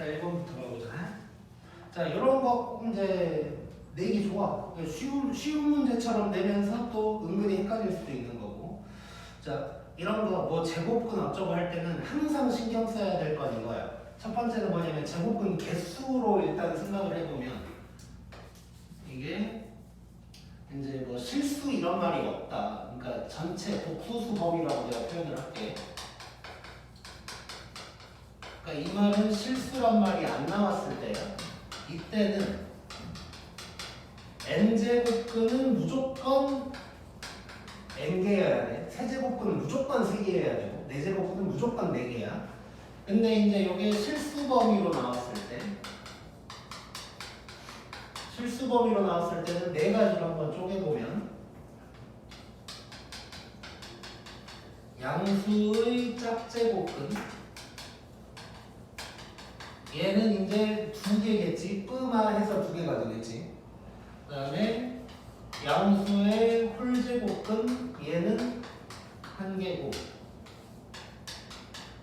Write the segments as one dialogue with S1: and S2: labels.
S1: 일단 1번부터 가보자. 자, 이런 거 이제 내기 좋아. 쉬운 문제처럼 내면서 또 은근히 헷갈릴 수도 있는 거고. 자, 이런 거 뭐 제곱근 어쩌고 할 때는 항상 신경 써야 될 건 이거야. 첫 번째는 뭐냐면 제곱근 개수로 일단 생각을 해보면 이게 이제 뭐 실수 이런 말이 없다. 그러니까 전체 복소수 범위라고 내가 표현을 할게. 그러니까 이 말은 실수란 말이 안 나왔을 때야. 이때는 n제곱근은 무조건 n개여야 돼. 세제곱근은 무조건 3개여야 되고 4제곱근은 무조건 4개야. 근데 이제 이게 실수 범위로 나왔을 때는 4가지로 한번 쪼개보면 양수의 짝제곱근 얘는 이제 2개겠지. 뿌마 해서 2개가 되겠지. 그 다음에 양수의 홀제곱근 얘는 1개고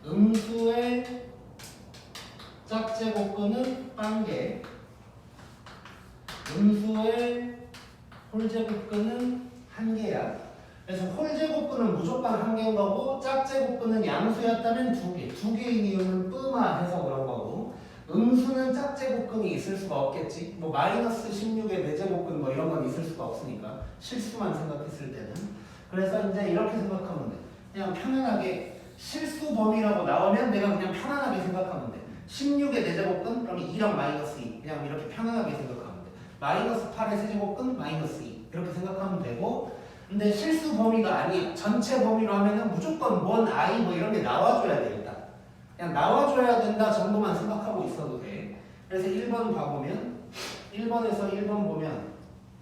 S1: 음수의 짝제곱근은 1개, 음수의 홀제곱근은 1개야. 그래서 홀제곱근은 무조건 1개인 거고 짝제곱근은 양수였다면 2개. 2개인 이유는 뿌마 해서 그런 거고 음수는 짝제곱근이 있을 수가 없겠지. 뭐 마이너스 16의 4제곱근 뭐 이런 건 있을 수가 없으니까 실수만 생각했을 때는. 그래서 이제 이렇게 생각하면 돼. 그냥 편안하게 실수 범위라고 나오면 내가 그냥 편안하게 생각하면 돼. 16의 4제곱근 그러면 2랑 마이너스 2 그냥 이렇게 편안하게 생각하면 돼. 마이너스 8의 세제곱근 마이너스 2 이렇게 생각하면 되고 근데 실수 범위가 아니야. 전체 범위로 하면은 무조건 뭔 i 뭐 이런 게 나와줘야 돼. 일단 그냥 나와줘야 된다 정도만 생각하고 있어도 돼. 그래서 1번 봐보면 1번에서 1번 보면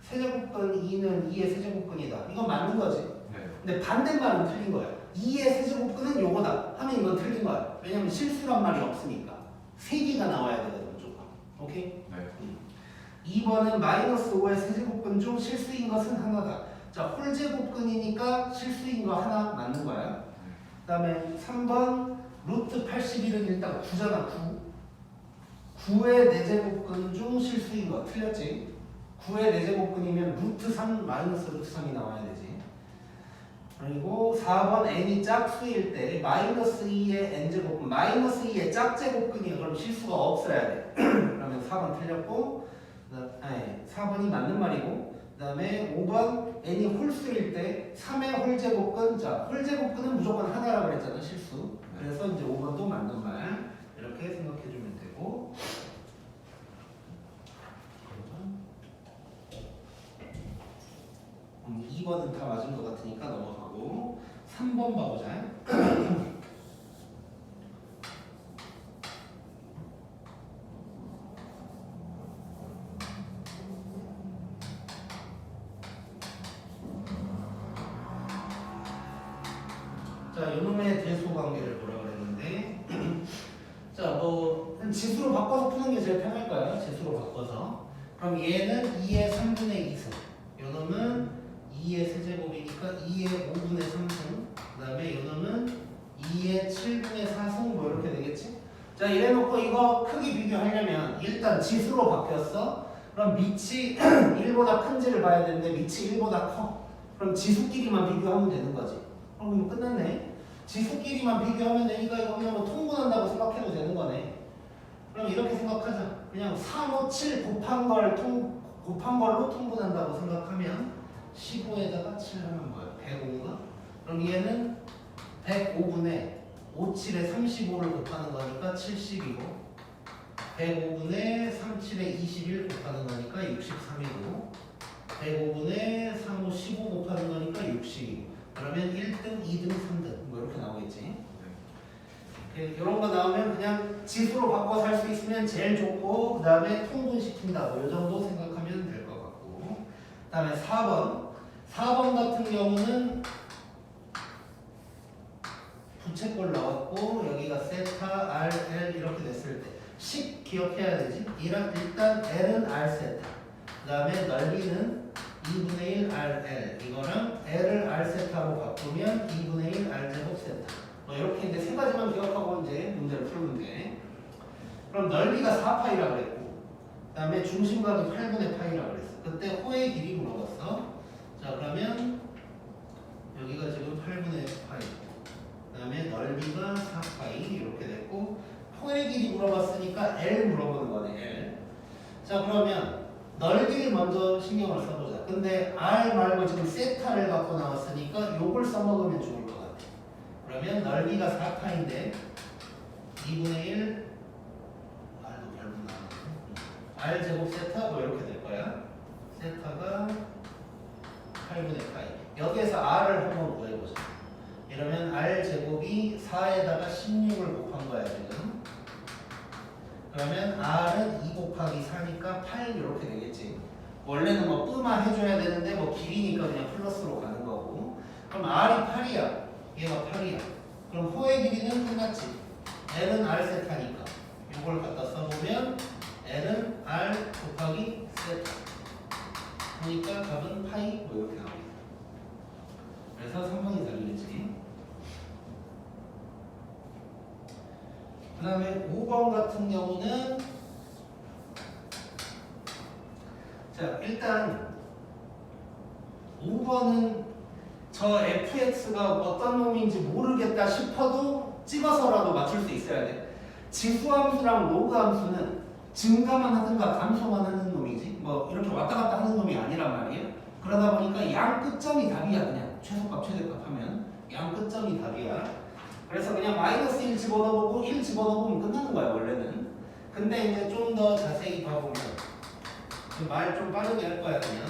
S1: 세제곱근 2는 2의 세제곱근이다. 이건 맞는 거지.
S2: 네.
S1: 근데 반대말은 틀린 거야. 2의 세제곱근은 요거다 하면 이건 틀린 거야. 왜냐면 실수란 말이 없으니까 3개가 나와야 되거든 무조건. 오케이?
S2: 네.
S1: 2번은 마이너스 5의 세제곱근 중 실수인 것은 하나다. 자, 홀제곱근이니까 실수인 거 하나 맞는 거야. 그 다음에 3번 루트 81은 일단 9잖아. 9의 4제곱근 중 실수인 거 틀렸지. 9의 4제곱근이면 루트 3 마이너스 루트 3이 나와야 되지. 그리고 4번 n이 짝수일 때 마이너스 2의 n제곱근 마이너스 2의 짝제곱근이 그럼 실수가 없어야 돼. 그러면 4번 틀렸고 4번이 맞는 말이고 그 다음에 5번 n이 홀수일 때 3의 홀제곱근 자 홀제곱근은 무조건 하나라고 그랬잖아 실수. 그래서 이제 5번도 맞는 말 이렇게 생각해주면 되고 2번은 다 맞은 것 같으니까 넘어가고 3번 봐보자. 자, 요놈의 대소 관계를 보라 그랬는데 자, 뭐 지수로 바꿔서 푸는 게 제일 편할까요? 지수로 바꿔서. 그럼 얘는 2의 3분의 2승. 요놈은 2의 세제곱이니까 2의 5분의 3승. 그 다음에 요놈은 2의 7분의 4승 뭐 이렇게 되겠지? 자, 이래놓고 이거 크기 비교하려면 일단 지수로 바뀌었어. 그럼 밑이 1보다 큰지를 봐야 되는데 밑이 1보다 커. 그럼 지수끼리만 비교하면 되는 거지. 그럼 이거 끝났네. 지수끼리만 비교하면 되니까 이거 그냥 뭐 통분한다고 생각해도 되는 거네. 그럼 이렇게 생각하자. 그냥 3, 5, 7 곱한 걸로 통분한다고 생각하면 15에다가 7 하면 뭐야? 105인가? 그럼 얘는 105분의 5, 7에 35를 곱하는 거니까 70이고 105분의 3, 7에 21 곱하는 거니까 63이고 105분의 3, 5, 15 곱하는 거니까 60이고 그러면 1등, 2등, 3등 뭐 이렇게 나오겠지. 이런 거 나오면 그냥 지수로 바꿔서 할 수 있으면 제일 좋고 그 다음에 통분시킨다고 이 정도 생각하면 될 것 같고 그 다음에 4번 같은 경우는 부채꼴 나왔고 여기가 세타, R, L 이렇게 됐을 때 10 기억해야 되지. 일단 L은 R 세타 그 다음에 넓이는 2분의 1 RL 이거랑 L을 R 세타로 바꾸면 2분의 1 R 제곱 세타 뭐 이렇게 이제 세 가지만 기억하고 이제 문제를 풀면 돼. 그럼 넓이가 4파이라 그랬고 그 다음에 중심각이 8분의 파이라 그랬어. 그때 호의 길이 물어봤어. 자 그러면 여기가 지금 8분의 파이 그 다음에 넓이가 4파이 이렇게 됐고 호의 길이 물어봤으니까 L 물어보는 거네. L. 자 그러면 넓이를 먼저 신경을 써보자. 근데 R 말고 지금 세타를 갖고 나왔으니까 요걸 써먹으면 좋을 것 같아. 그러면 넓이가 4파인데 2분의 1 R도 별로 나왔네. R 제곱 세타 뭐 이렇게 될 거야. 세타가 8분의 파이. 여기에서 R을 한번 구해보자. 이러면 R 제곱이 4에다가 16을 곱한 거야 지금. 그러면 R은 2 곱하기 4니까 8 이렇게 되겠지. 원래는 뭐 뿌마 해줘야 되는데 뭐 길이니까 그냥 플러스로 가는 거고. 그럼 R이 8이야. 얘가 8이야. 그럼 호의 길이는 끝났지. L은 R 세타니까. 이걸 갖다 써보면 L은 R 곱하기 세타. 그러니까 답은 파이 뭐 이렇게 나옵니다. 그래서 3번이 답이겠지. 그 다음에 5번 같은 경우는 자 일단 5번은 저 fx가 어떤 놈인지 모르겠다 싶어도 찍어서라도 맞출 수 있어야 돼. 지수함수랑 로그함수는 증가만 하든가 감소만 하는 놈이지 뭐 이렇게 왔다 갔다 하는 놈이 아니란 말이에요. 그러다 보니까 양 끝점이 답이야. 그냥 최소값 최대값 하면 양 끝점이 답이야. 그래서 그냥 마이너스 1 집어넣어보고 1 집어넣어보면 끝나는 거야 원래는. 근데 이제 좀 더 자세히 봐보면 말 좀 빠르게 할 거야 그냥.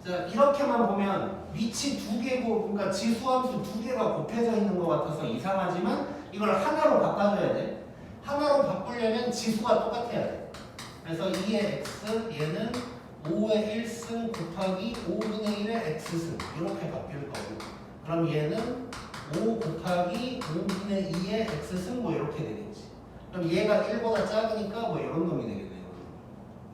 S1: 자 이렇게만 보면 위치 두 개고 그러니까 지수함수 두 개가 곱해져 있는 것 같아서 이상하지만 이걸 하나로 바꿔줘야 돼. 하나로 바꾸려면 지수가 똑같아야 돼. 그래서 2의 x 얘는 5의 1승 곱하기 5분의 1의 x승 이렇게 바뀔 거고 그럼 얘는 5 곱하기 5분의 2의 x승 뭐 이렇게 되겠지. 그럼 얘가 1보다 작으니까 뭐 이런 놈이 되겠네요.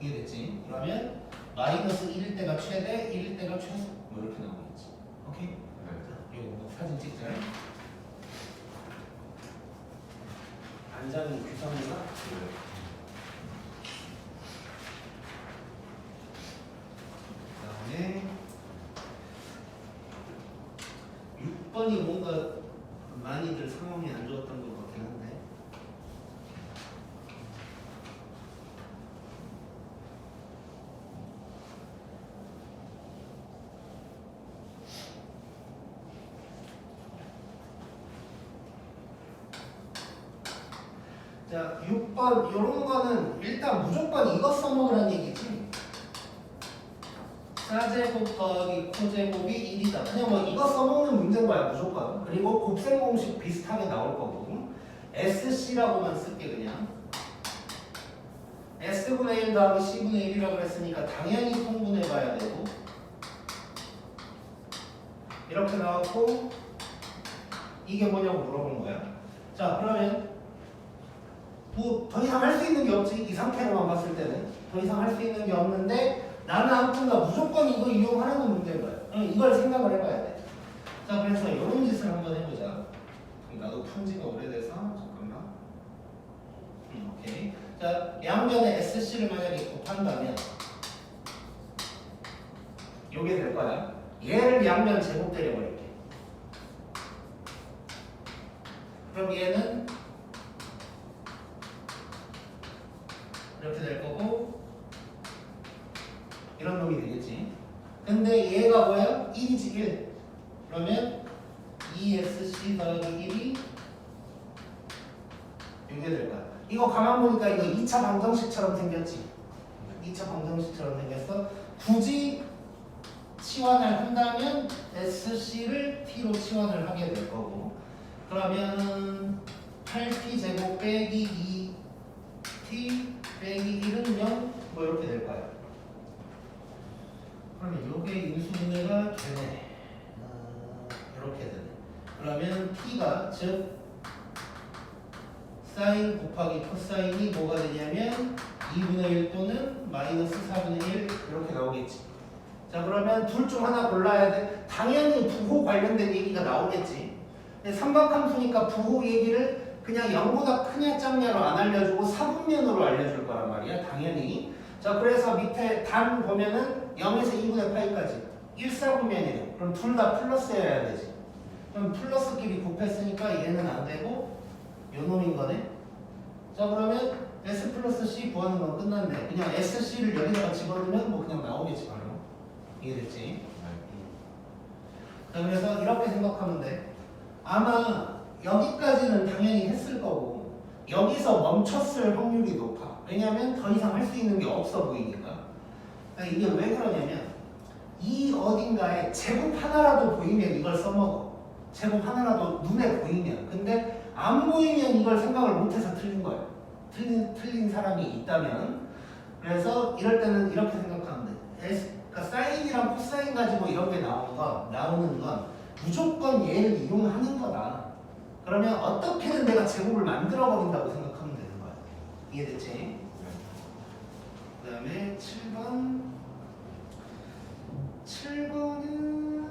S1: 이해됐지? 그러면 마이너스 1일 때가 최대, 1일 때가 최소 뭐 이렇게 나오겠지. 오케이? 자, 이거 사진 찍자. 안장이 규성인가? 그 다음에 6번이 뭔가 많이들 상황이 안 좋았던 것 같긴 한데 자 6번 요런 거는 일단 무조건 이거 써먹으라는 얘기지. 사제곱 더하기 코제곱이 1이다. 그냥 뭐 이거 써먹는 문제인 거야 무조건. 그리고 곱셈 공식 비슷하게 나올 거고 SC라고만 쓸게 그냥. S분의 1 더하기 C분의 1이라고 했으니까 당연히 통분해 봐야 되고 이렇게 나왔고 이게 뭐냐고 물어본 거야. 자 그러면 뭐 더 이상 할 수 있는 게 없지. 이 상태로만 봤을 때는 더 이상 할 수 있는 게 없는데 나는 아무튼가 무조건 이거 이용하라는 문제인 거야. 이걸 생각을 해봐야 돼. 자 그래서 이런 짓을 한번 해보자. 나도 푼 지가 오래돼서 잠깐만. 오케이. 자 양변에 SC를 만약에 곱한다면 요게 될 거야. 얘를 양변 제곱 때려버릴게. 그럼 얘는 이렇게 될 거고 이런 놈이 되겠지. 근데 얘가 뭐야? 1이지 1. 그러면 2SC 더하기 1이 이게 될 거야. 이거 가만 보니까 이거 2차 방정식처럼 생겼지. 2차 방정식처럼 생겼어. 굳이 치환을 한다면 SC를 T로 치환을 하게 될 거고 그러면 8T 제곱 빼기 2T 빼기 1은 0 뭐 이렇게 될 거야. 그러면 요게 인수분해가 되네. 이렇게 되네. 그러면 T가 즉 사인 곱하기 코사인이 뭐가 되냐면 2분의 1 또는 마이너스 4분의 1 이렇게 나오겠지. 자 그러면 둘 중 하나 골라야 돼. 당연히 부호 관련된 얘기가 나오겠지. 근데 삼각함수니까 부호 얘기를 그냥 0보다 크냐 작냐로 안 알려주고 사분면으로 알려줄 거란 말이야. 당연히. 자, 그래서 밑에 단 보면은 0에서 2분의 파이까지 1사분면이래. 그럼 둘 다 플러스여야 되지. 그럼 플러스끼리 곱했으니까 얘는 안 되고 요 놈인 거네. 자, 그러면 S 플러스 C 구하는 건 끝났네. 그냥 SC를 여기다가 집어넣으면 뭐 그냥 나오겠지 바로. 이해됐지? 자, 그래서 이렇게 생각하면 돼. 아마 여기까지는 당연히 했을 거고 여기서 멈췄을 확률이 높아. 왜냐면 더 이상 할 수 있는 게 없어 보이니까. 그러니까 이게 왜 그러냐면 이 어딘가에 제곱 하나라도 보이면 이걸 써먹어. 제곱 하나라도 눈에 보이면. 근데 안 보이면 이걸 생각을 못해서 틀린 거야. 틀린 사람이 있다면. 그래서 이럴 때는 이렇게 생각하면 돼. 그러니까 사인이랑 코사인 가지고 이런 게 나오는 건 무조건 얘를 이용하는 거다. 그러면 어떻게든 내가 제곱을 만들어 버린다고 생각하면 되는 거야. 이해됐지? 그 다음에 7번은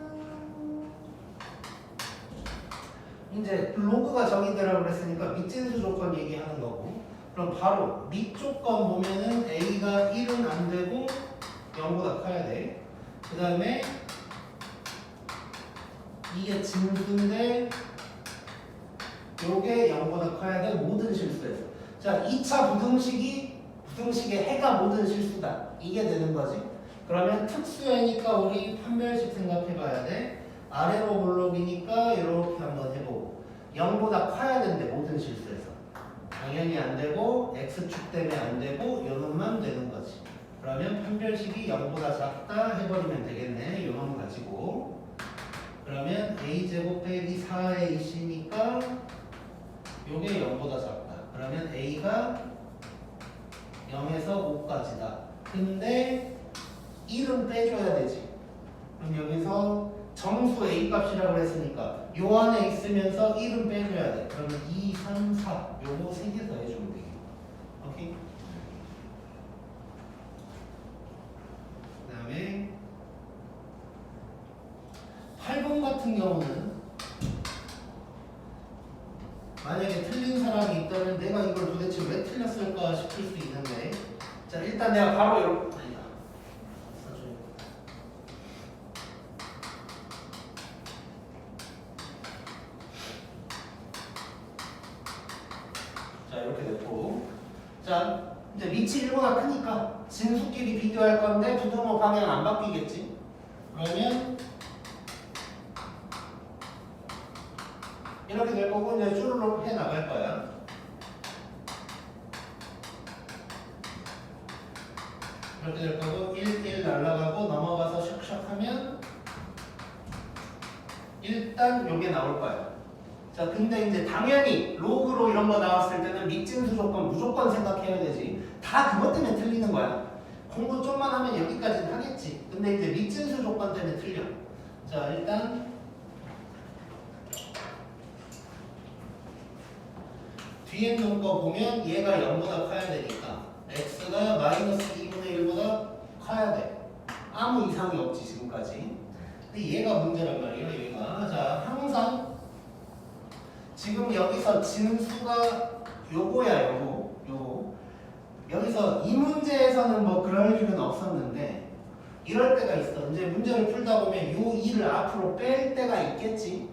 S1: 이제 로그가 정의되라고 그랬으니까 밑진수 조건 얘기하는 거고. 그럼 바로 밑 조건 보면은 A가 1은 안 되고 0보다 커야 돼. 그 다음에 이게 진수인데 요게 0보다 커야 돼. 모든 실수에서. 자, 2차 부등식의 해가 모든 실수다. 이게 되는 거지. 그러면 특수해니까 우리 판별식 생각해 봐야 돼. 아래로 블록이니까 이렇게 한번 해보고 0보다 커야 되는데 모든 실수에서 당연히 안 되고 x축 때문에 안 되고 요놈만 되는 거지. 그러면 판별식이 0보다 작다 해버리면 되겠네. 요놈 가지고. 그러면 a제곱 빼기 4ac니까 요게 0보다 작다. 그러면 a가 0에서 5까지다. 근데 1은 빼줘야 되지. 그럼 여기서 정수 a 값이라고 했으니까 요 안에 있으면서 1은 빼줘야 돼. 그러면 2, 3, 4 요거 3개 더 해주면 돼. 오케이? 그 다음에 8번 같은 경우는 만약에 틀린 사람이 있다면 내가 이걸 도대체 왜 틀렸을까 싶을 수 있는데, 자, 일단 내가 바로 이렇게 이렇게 됐고, 자, 이제 밑이 1보다 크니까 진수끼리 비교할 건데 부등호 방향 안 바뀌겠지. 그러면 이렇게 될 거고 이제 쭈르륵 해 나갈 거야. 이렇게 될 거고 1, 1 날라가고 넘어가서 샥샥 하면 일단 요게 나올 거야. 자, 근데 이제 당연히 로그로 이런 거 나왔을 때는 밑진수 조건 무조건 생각해야 되지. 다 그것 때문에 틀리는 거야. 공부 좀만 하면 여기까지는 하겠지. 근데 이제 밑진수 조건 때문에 틀려. 자, 일단 뒤에 있는 거 보면 얘가 0보다 커야 되니까 x가 마이너스 2분의 1보다 커야 돼. 아무 이상이 없지 지금까지. 근데 얘가 문제란 말이에요. 얘가. 자, 항상 지금 여기서 진수가 요거야. 요거. 여기서 이 문제에서는 뭐 그럴 일은 없었는데 이럴 때가 있어. 이제 문제를 풀다 보면 요 2를 앞으로 뺄 때가 있겠지.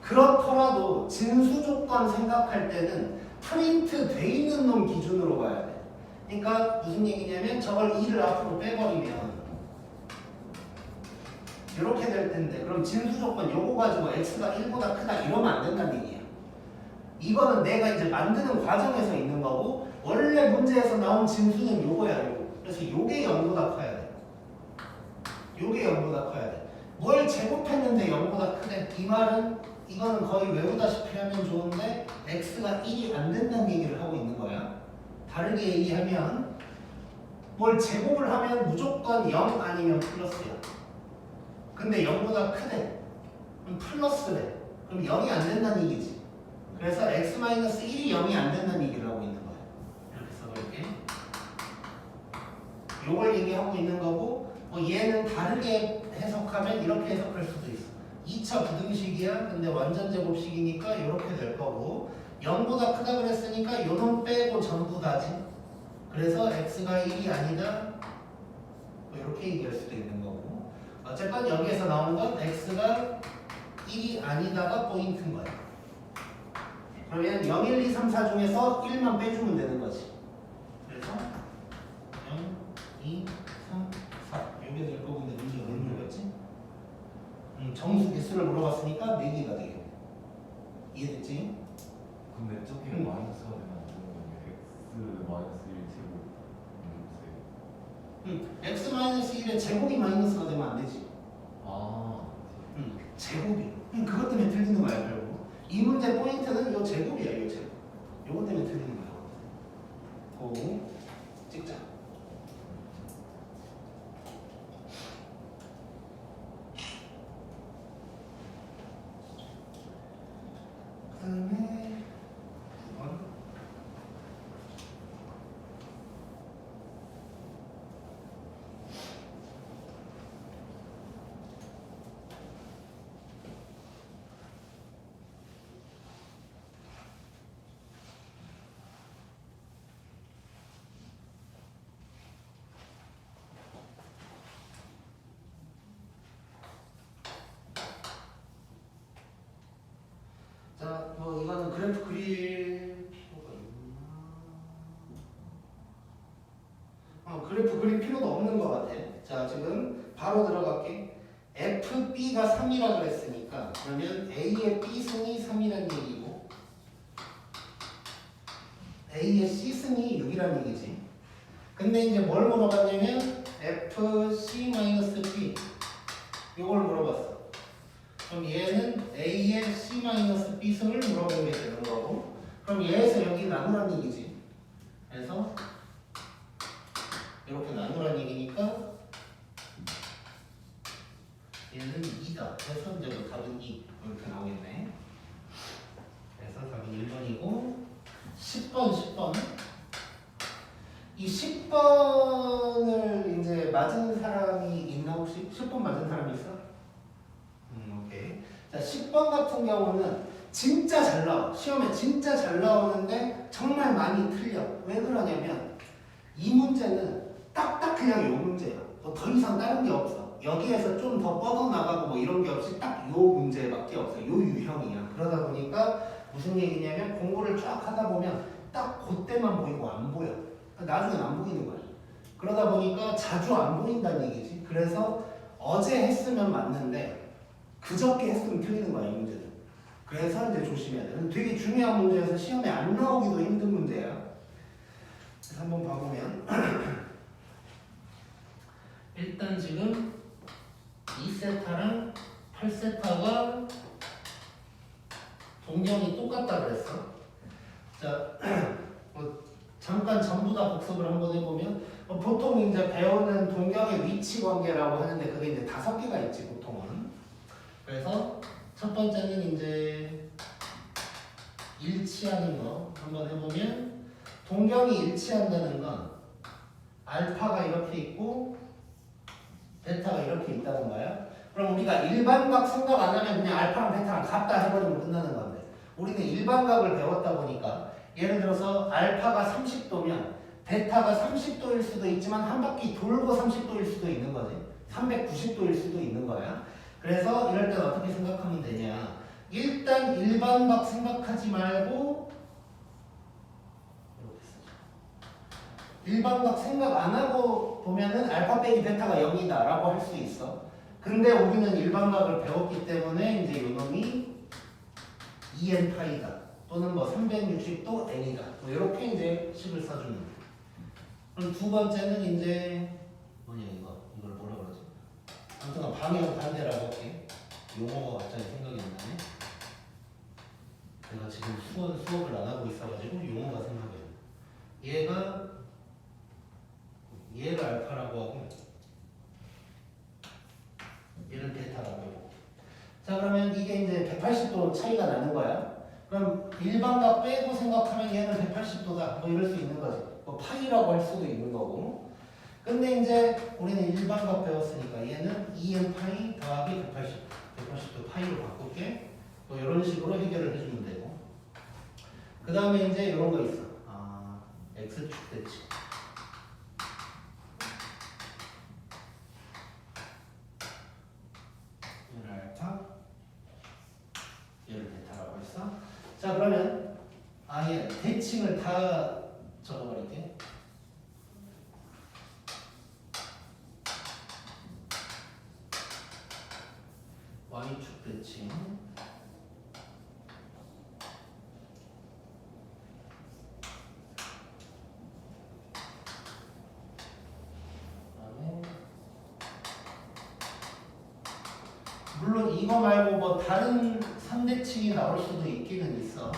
S1: 그렇더라도 진수 조건 생각할 때는 프린트 돼 있는 놈 기준으로 봐야 돼. 그러니까 무슨 얘기냐면 저걸 2를 앞으로 빼버리면 이렇게 될 텐데, 그럼 진수 조건 요거 가지고 x가 1보다 크다 이러면 안 된다는 얘기야. 이거는 내가 이제 만드는 과정에서 있는 거고 원래 문제에서 나온 진수는 요거야. 요거. 그래서 요게 0보다 커야 돼. 요게 0보다 커야 돼. 뭘 제곱했는데 0보다 크대. 이 말은 이거는 거의 외우다시피 하면 좋은데 x가 1이 안 된다는 얘기를 하고 있는 거야. 다르게 얘기하면 뭘 제곱을 하면 무조건 0 아니면 플러스야. 근데 0보다 크대. 그럼 플러스래. 그럼 0이 안 된다는 얘기지. 그래서 x-1이 0이 안 된다는 얘기를 하고 있는 거야. 이렇게 써볼게. 요걸 얘기하고 있는 거고, 뭐 얘는 다르게 해석하면 이렇게 해석할 수도 있어. 2차 부등식이야. 근데 완전 제곱식이니까 이렇게 될 거고, 0보다 크다 그랬으니까 요놈 빼고 전부 다지. 그래서 x가 1이 아니다. 뭐 이렇게 얘기할 수도 있는 거고. 어쨌건 여기에서 나온 건 x가 1이 아니다가 포인트인 거야. 그러면 0, 1, 2, 3, 4 중에서 1만 빼주면 되는 거지. 그래서 0, 2, 3, 4 이게 될 거고 근데 문제 뭘 물어봤지? 정수 개수를 물어봤으니까 4개가 되겠네. 이해됐지?
S2: 근데 저기 마이너스가 되면 안 되는 건데 x 마이너스 1 제곱
S1: x-1의 제곱이 마이너스가 되면 안 되지.
S2: 아
S1: 제곱이. 그것 때문에 틀리는 거야 결국. 이 문제 포인트는 요 제곱이야 요 제곱. 요것 때문에 틀리는 거야. 고 찍자. 그 다음에 9번. 자, 뭐 이거는 그래프 그릴 필요가 있나? 그래프 그릴 필요도 없는 것 같아. 자, 지금 바로 들어갈게. FB가 3이라 그랬으니까 그러면 A의 B승이 3이라는 얘기고 A의 C승이 6이라는 얘기지. 근데 이제 뭘 물어봤냐면 FC-B 이걸 물어봤어. 그럼 얘는 A의 C-B승을 물어본 게 되는 거고 그럼 얘에서 여기 나누란 얘기지. 그래서 이렇게 나누란 얘기니까 얘는 2다. 그래서 이제 뭐 답은 2 이렇게 나오겠네. 그래서 답은 1번이고 10번 이 10번을 이제 맞은 사람이 있나 혹시? 10번 맞은 사람이 있어? 오케이. 자, 10번 같은 경우는 진짜 잘 나와. 시험에 진짜 잘 나오는데 정말 많이 틀려. 왜 그러냐면 이 문제는 딱딱 그냥 요 문제야. 뭐 더 이상 다른 게 없어. 여기에서 좀 더 뻗어나가고 뭐 이런 게 없이 딱 요 문제밖에 없어. 요 유형이야. 그러다 보니까 무슨 얘기냐면 공부를 쫙 하다 보면 딱 그때만 보이고 안 보여. 나중엔 안 보이는 거야. 그러다 보니까 자주 안 보인다는 얘기지. 그래서 어제 했으면 맞는데 그저께 했으면 틀리는 거야 이 문제는. 그래서 이제 조심해야 돼. 되게 중요한 문제여서 시험에 안 나오기도 힘든 문제야. 그래서 한번 봐보면 일단 지금 2세타랑 8세타가 동경이 똑같다 그랬어. 자, 잠깐 전부 다 복습을 한번 해보면 보통 이제 배우는 동경의 위치 관계라고 하는데 그게 이제 5개가 있지 보통은. 그래서 첫 번째는 이제 일치하는 거 한번 해보면 동경이 일치한다는 건 알파가 이렇게 있고 베타가 이렇게 있다는 거야. 그럼 우리가 일반각 생각 안 하면 그냥 알파랑 베타랑 같다 해버리면 끝나는 건데 우리는 일반각을 배웠다 보니까 예를 들어서 알파가 30도면 베타가 30도일 수도 있지만 한 바퀴 돌고 30도일 수도 있는 거지. 390도일 수도 있는 거야. 그래서 이럴 땐 어떻게 생각하면 되냐. 일단 일반각 생각하지 말고 이렇게 쓰자. 일반각 생각 안 하고 보면은 알파 빼기 베타가 0이다 라고 할 수 있어. 근데 우리는 일반각을 배웠기 때문에 이제 요놈이 2n 파이다 또는 뭐 360도 n이다 뭐 이렇게 이제 식을 써주는 거야. 그럼 두 번째는 이제 뭐냐 이걸 뭐라 그러지? 아무튼 방향 반대라고 할게. 용어가 갑자기 생각이 안 나네. 내가 지금 수업을 안 하고 있어가지고 용어가 생각이 안 나. 얘를 알파라고 하고 얘를 베타라고 해볼게. 자 그러면 이게 이제 180도 차이가 나는 거야. 그럼 일반각 빼고 생각하면 얘는 180도다 뭐 이럴 수 있는 거지. 뭐 파이라고 할 수도 있는 거고. 근데 이제 우리는 일반각 배웠으니까 얘는 2n 파이 더하기 180도 파이로 바꿀게. 뭐 이런 식으로 해결을 해주면 되고. 그 다음에 이제 이런 거 있어. x축 대칭. 얘를 알파, 얘를 베타라고 했어. 자, 그러면 아예 대칭을 다 적어버릴게. y축 대칭. 물론 이거 말고 뭐 다른 3대칭이 나올 수도 있기는 있어.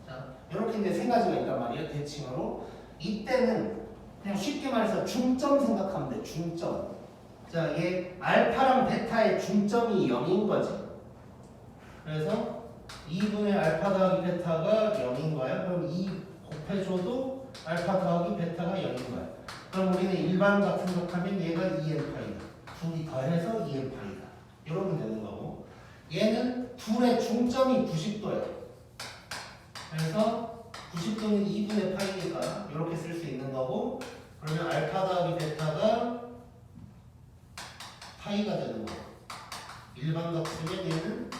S1: 자, 이렇게 이제 세 가지가 있단 말이에요. 대칭으로. 이때는 그냥 쉽게 말해서 중점 생각하면 돼. 중점. 자, 얘 알파랑 베타의 중점이 0인 거지. 그래서 2분의 알파 더하기 베타가 0인 거야. 그럼 2 곱해줘도 알파 더하기 베타가 0인 거야. 그럼 우리는 일반각 생각하면 얘가 2n파이다. 둘이 더해서 2n파이다. 이러면 되는 거고. 얘는 둘의 중점이 90도야. 그래서 90도는 2분의 파이니까 이렇게 쓸 수 있는 거고. 그러면 알파 더하기 베타가 파이가 되는 거고. 일반각 쓰면 얘는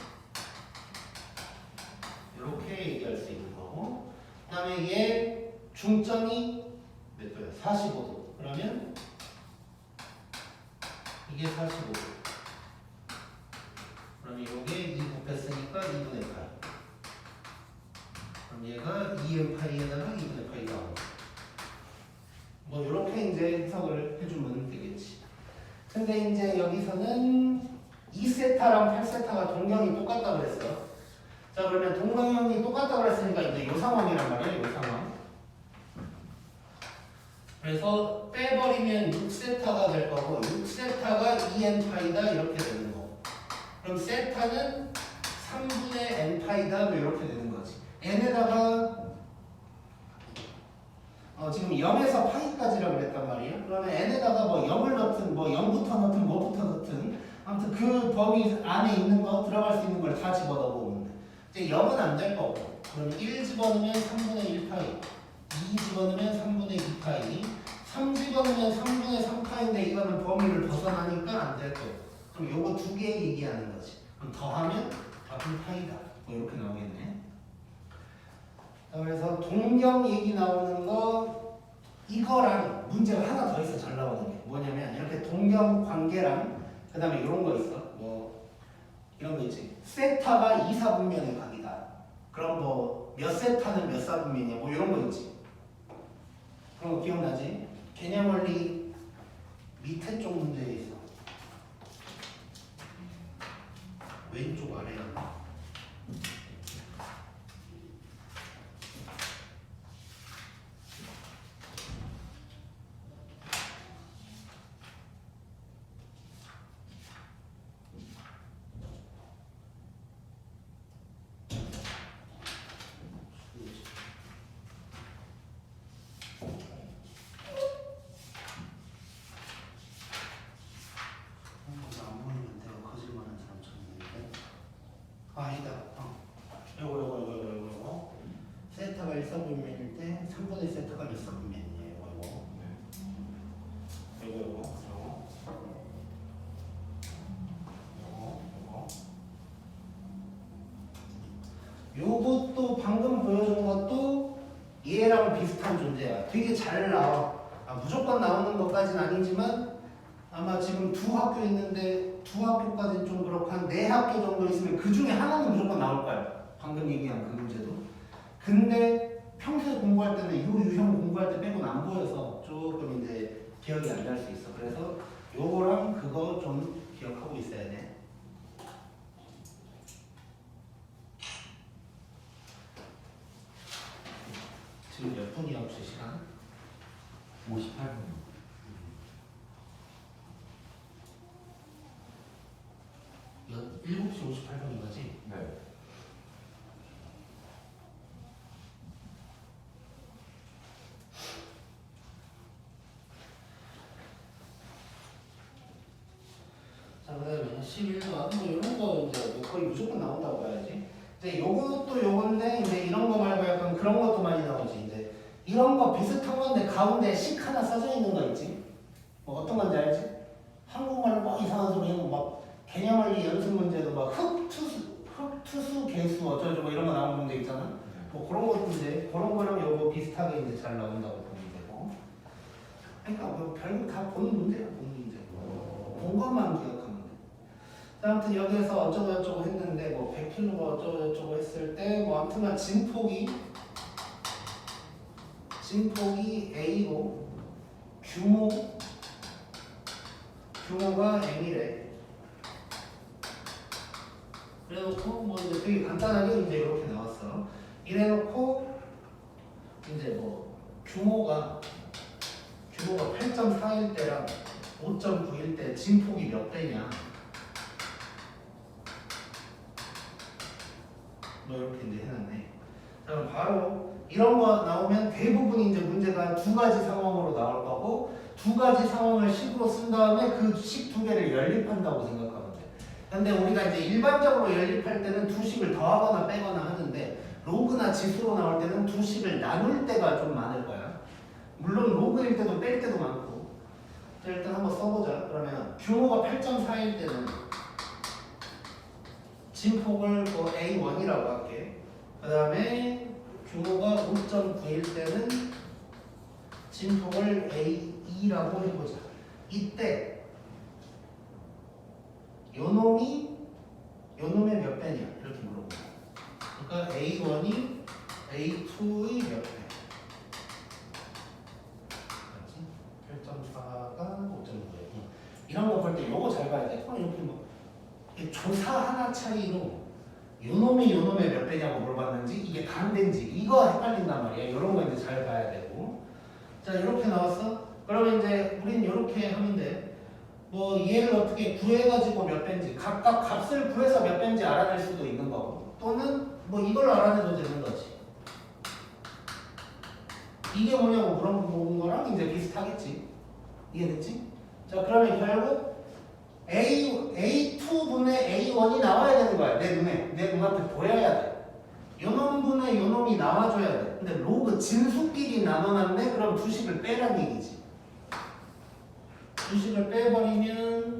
S1: 이렇게 얘기할 수 있는 거고. 그 다음에 얘 중점이 몇 도야? 45도. 그러면 이게 45도. 그럼 이게 2 곱했으니까 2분의 8. 그럼 얘가 2n파이에다가 2분의 파이가 나오고. 뭐 이렇게 이제 해석을 해주면 되겠지. 근데 이제 여기서는 2세타랑 8세타가 동경이 똑같다고 그랬어. 자, 그러면 동경이 똑같다고 그랬으니까 이제 이 상황이란 말이야. 이 상황. 그래서 빼버리면 6세타가 될 거고 6세타가 2n파이다 이렇게 되는 거고. 그럼 세타는 3분의 n파이다 뭐 이렇게 되는 거지. n에다가 지금 0에서 파이까지라고 그랬단 말이에요. 그러면 n에다가 뭐 0을 넣든 뭐 0부터 넣든 뭐부터 넣든 아무튼 그 범위 안에 있는 거 들어갈 수 있는 걸 다 집어넣어보면 돼. 이제 0은 안 될 거고. 그럼 1 집어넣으면 3분의 1파이, 2 집어넣으면 3분의 2파이, 3 집어넣으면 3분의 3파인데 이거는 범위를 벗어나니까 안 될 거고. 그럼 요거 두 개 얘기하는 거지. 그럼 더하면 답은 파이다. 뭐 이렇게 나오겠네. 자, 그래서 동경 얘기 나오는 거 이거랑 문제가 하나 더 있어. 잘 나오는 게 뭐냐면 이렇게 동경 관계랑 그 다음에 이런 거 있어. 뭐 이런 거 있지. 세타가 2사분면의 각이다. 그럼 뭐 몇 세타는 몇 사분면이야. 뭐 이런 거 있지. 그런 거 기억나지? 개념 원리 밑에 쪽 문제에 있어. 왼쪽 아래에. 아니다. 요거. 세타가 1사분면일 때 3분의 세타가 몇 사분면이에요. 요거. 요것도 방금 보여준 것도 얘랑 비슷한 존재야. 되게 잘 나와. 무조건 나오는 것까지는 아니지만 아마 지금 두 학교 있는데 두 학교까지는 좀 그렇고 한 네 학교 정도 있으면 그 중에 하나는 무조건 나올 거야. 방금 얘기한 그 문제도. 근데 평소에 공부할 때는 이 유형 공부할 때 빼고는 안 보여서 조금 이제 기억이 안 날 수 있어. 그래서 요거랑 그거 좀 기억하고 있어야 돼. 지금 몇 분이야 혹시 시간?
S2: 58분.
S1: 7시 58분인 거지?
S2: 네.
S1: 자, 그다음에 11번 뭐 이런 거 이제 뭐 거의 무조건 나온다고 봐야지. 이제 요것도 요건데 이제 이런 거 말고 약간 그런 것도 많이 나오지. 이제 이런 거 비슷한 건데 가운데 식 하나 써져 있는 거 있지. 뭐 어떤 건지 알지? 한국말로 막 이상한 소리 하고 막 개념원리 연습 문제도 막 흑투수 개수 어쩌고저쩌고 이런 거 나오는 문제 있잖아. 뭐 그런 것도 이제 그런 거랑 요거 비슷하게 이제 잘 나온다고 보면 되고. 그러니까 뭐 결국 다 보는 문제야, 보는 문제. 본 것만 기억하면 돼. 자, 아무튼 여기에서 어쩌고저쩌고 했는데 뭐 100kg가 어쩌고저쩌고 했을 때 뭐 아무튼간 진폭이 A고 규모가 M이래. 그래놓고 뭐 이제 되게 간단하게 이제 이렇게 나왔어. 이래놓고 이제 뭐 규모가 8.4일 때랑 5.9일 때 진폭이 몇 배냐. 뭐 이렇게 이제 해놨네. 자, 그럼 바로 이런 거 나오면 대부분 이제 문제가 두 가지 상황으로 나올 거고 두 가지 상황을 식으로 쓴 다음에 그 식 두 개를 연립한다고 생각하면 돼. 근데 우리가 이제 일반적으로 연립할 때는 두 식을 더하거나 빼거나 하는데 로그나 지수로 나올 때는 두 식을 나눌 때가 좀 많을 거야. 물론 로그일 때도 뺄 때도 많고. 자, 일단 한번 써보자. 그러면 규모가 8.4일 때는 진폭을 뭐 A1이라고 할게. 그 다음에 규모가 5.9일 때는 진폭을 A2라고 해보자. 이때 요놈의 몇 배냐 이렇게 물어보자. 그러니까 A1이 A2의 몇 배? 맞지? 8.4가 5.9에 이런 거 볼 때 요거 잘 봐야 돼. 이렇게 뭐 조사 하나 차이로 요놈의 몇 배냐고 물어봤는지 이게 반대인지 이거 헷갈린단 말이야. 이런 거 이제 잘 봐야 되고. 자, 이렇게 나왔어. 그러면 이제 우린 이렇게 하면 돼. 뭐 얘를 어떻게 구해가지고 몇 배인지 각각 값을 구해서 몇 배인지 알아낼 수도 있는 거고 또는 뭐 이걸 알아내도 되는 거지. 이게 뭐냐고 물어보는 거랑 이제 비슷하겠지. 이해됐지? 자, 그러면 결국 A2분의 A1이 나와야 되는 거야. 내 눈앞에 보여야 돼. 요놈분의 요놈이 나와줘야 돼. 근데 로그 진수끼리 나눠놨네? 그럼 두 식을 빼란 얘기지. 두 식을 빼버리면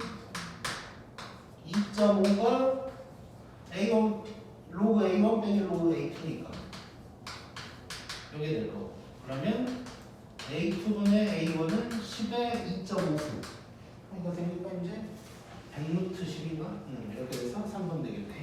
S1: 2.5가 A1 로그 A1 빼기 로그 A2니까 이게 될 거고. 그러면 A2분의 A1은 10의 2.5수. 이거 되니까 이제 100루트 10인가? 이렇게 돼서 3번 되겠네.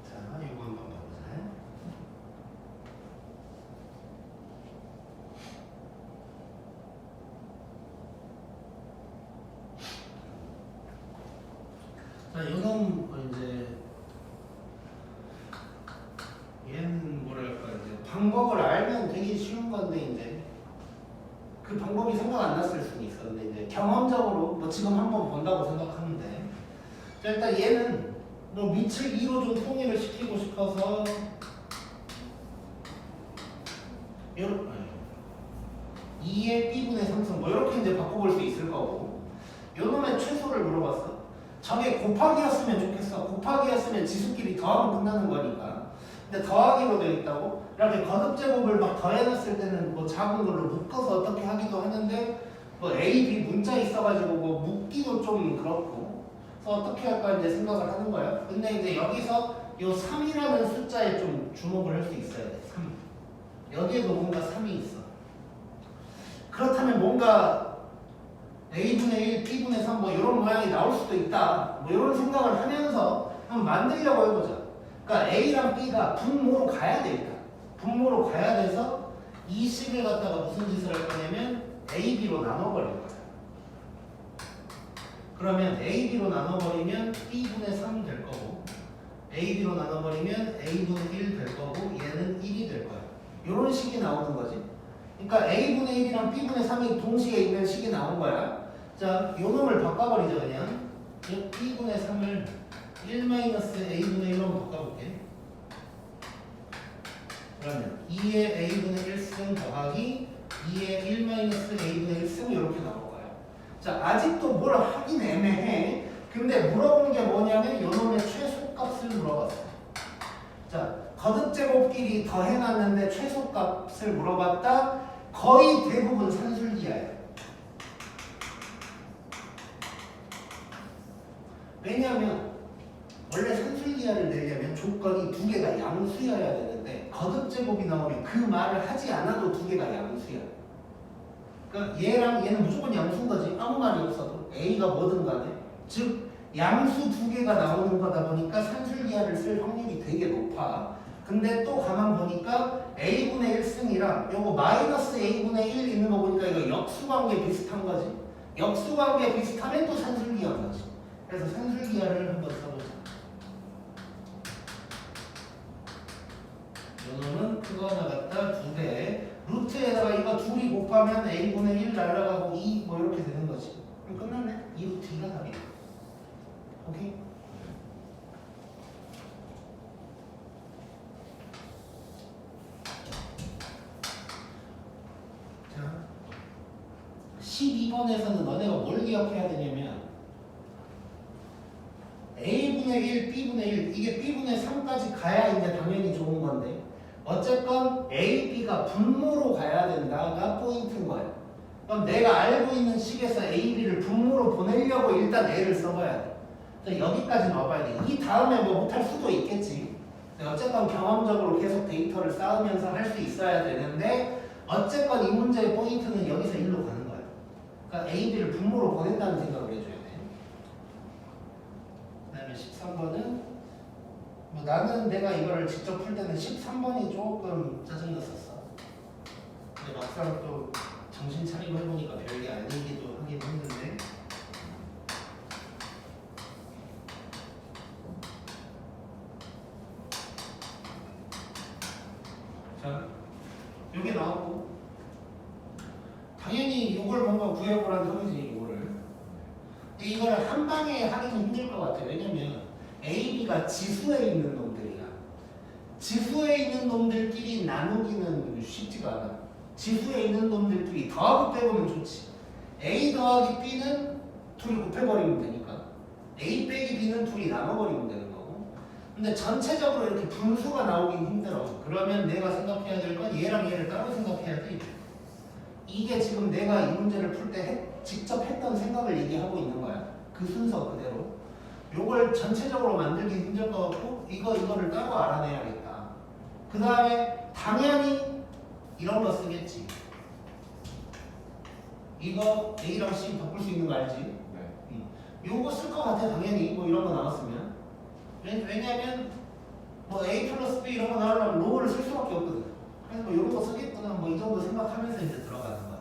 S1: 자, 이거 한번 봐보자. 자, 요놈 이제 얘는 뭐랄까 이제 방법을 알면 되게 쉬운 건데 이제 그 방법이 생각 안 났을 수는 있어. 근데 이제 경험적으로 뭐 지금 한번 본다고 생각하면 돼. 자, 일단 얘는 뭐 밑을 2로 좀 통일을 시키고 싶어서 2의 b분의 3승 뭐 이렇게 이제 바꿔볼 수 있을 거고 요놈의 최소를 물어봤어. 저게 곱하기였으면 좋겠어. 곱하기였으면 지수끼리 더하면 끝나는 거니까. 근데 더하기로 되어 있다고? 이렇게 거듭제곱을 막 더해놨을 때는 뭐 작은 걸로 묶어서 어떻게 하기도 하는데 뭐 A, B 문자 있어가지고 뭐 묶기도 좀 그렇고 그래서 어떻게 할까 이제 생각을 하는 거야. 근데 이제 여기서 요 3이라는 숫자에 좀 주목을 할 수 있어야 돼. 3. 여기에도 뭔가 3이 있어. 그렇다면 뭔가 A분의 1, B분의 3 뭐 이런 모양이 나올 수도 있다. 뭐 이런 생각을 하면서 한번 만들려고 해보자. 그러니까 A랑 B가 분모로 가야 돼 일단. 분모로 가야 돼서 이 식을 갖다가 무슨 짓을 할 거냐면 A, B로 나눠버릴 거야. 그러면 A, B로 나눠버리면 B분의 3 될 거고 A, B로 나눠버리면 A분의 1 될 거고 얘는 1이 될 거야. 이런 식이 나오는 거지. 그러니까 a분의 1이랑 b분의 3이 동시에 있는 식이 나온 거야. 자, 요 놈을 바꿔버리죠 그냥. 이 b분의 3을 1-a분의 1로 바꿔볼게. 그러면 2의 a분의 1승 더하기 2의 1-a분의 1승 이렇게 나올 거야. 자, 아직도 뭘 하긴 애매해. 근데 물어본 게 뭐냐면 요 놈의 최소값을 물어봤어. 자, 거듭제곱끼리 더해놨는데 최소값을 물어봤다. 거의 대부분 산술기하야. 왜냐하면 원래 산술기하를 내려면 조건이 두 개가 양수여야 되는데 거듭제곱이 나오면 그 말을 하지 않아도 두 개가 양수야. 그러니까 얘랑 얘는 무조건 양수인 거지. 아무 말이 없어도 A가 뭐든 간에. 즉 양수 두 개가 나오는 거다 보니까 산술기하를 쓸 확률이 되게 높아. 근데 또 가만 보니까 A분의 1승이랑 요거 마이너스 A분의 1 있는 거 보니까 이거 역수관계 비슷한 거지. 역수관계 비슷하면 또 산술기하인 거지. 그래서 산술기하를 한번 써보자. 요놈은 크거 하나 갖다 2배. 루트에다가 이거 둘이 곱하면 A분의 1 날라가고 2 뭐 이렇게 되는 거지. 그럼 끝났네. 2루트 2가 답이야. 오케이? 자, 12번에서는 너네가 뭘 기억해야 되냐면 A분의 1, B분의 1 이게 B분의 3까지 가야 이제 당연히 좋은 건데 어쨌건 A, B가 분모로 가야 된다가 포인트인 거야. 그럼 내가 알고 있는 식에서 A, B를 분모로 보내려고 일단 A를 써봐야 돼. 여기까지 넣어봐야 돼. 이 다음에 뭐 못할 수도 있겠지. 어쨌건 경험적으로 계속 데이터를 쌓으면서 할 수 있어야 되는데 어쨌건 이 문제의 포인트는 여기서 1로 가는 거야. 그러니까 A, B를 분모로 보낸다는 생각을 해줘야 돼. 그 다음에 13번은 뭐 나는 내가 이거를 직접 풀 때는 13번이 조금 짜증났었어. 근데 막상 또 정신 차리고 해보니까 별게 아니기도 하긴 했는데 자, 여기 나왔고 당연히 이걸 뭔가 구해보라는 소리지 이거를. 이거를 한 방에 하기는 힘들 것 같아. 왜냐면 A, B가 지수에 있는 놈들이야. 지수에 있는 놈들끼리 나누기는 쉽지가 않아. 지수에 있는 놈들끼리 더하고 빼보면 좋지. A 더하기 B는 둘이 곱해버리면 되니까 A 빼기 B는 둘이 나눠버리면 되는 거고. 근데 전체적으로 이렇게 분수가 나오긴 힘들어. 그러면 내가 생각해야 될 건 얘랑 얘를 따로 생각해야 돼. 이게 지금 내가 이 문제를 풀 때 직접 했던 생각을 얘기하고 있는 거야. 그 순서 그대로. 요걸 전체적으로 만들기 힘들 것 같고 이거를 따로 알아내야겠다. 그 다음에 당연히 이런 거 쓰겠지. 이거 A랑 C 바꿀 수 있는 거 알지?
S2: 네.
S1: 요거 쓸 것 같아 당연히. 뭐 이런 거 나왔으면. 왜냐면 뭐 A 플러스 B 이런 거 나오려면 로우를 쓸 수밖에 없거든. 그래서 뭐 이런 거 쓰겠구나 뭐 이 정도 생각하면서 이제 들어가는 거야.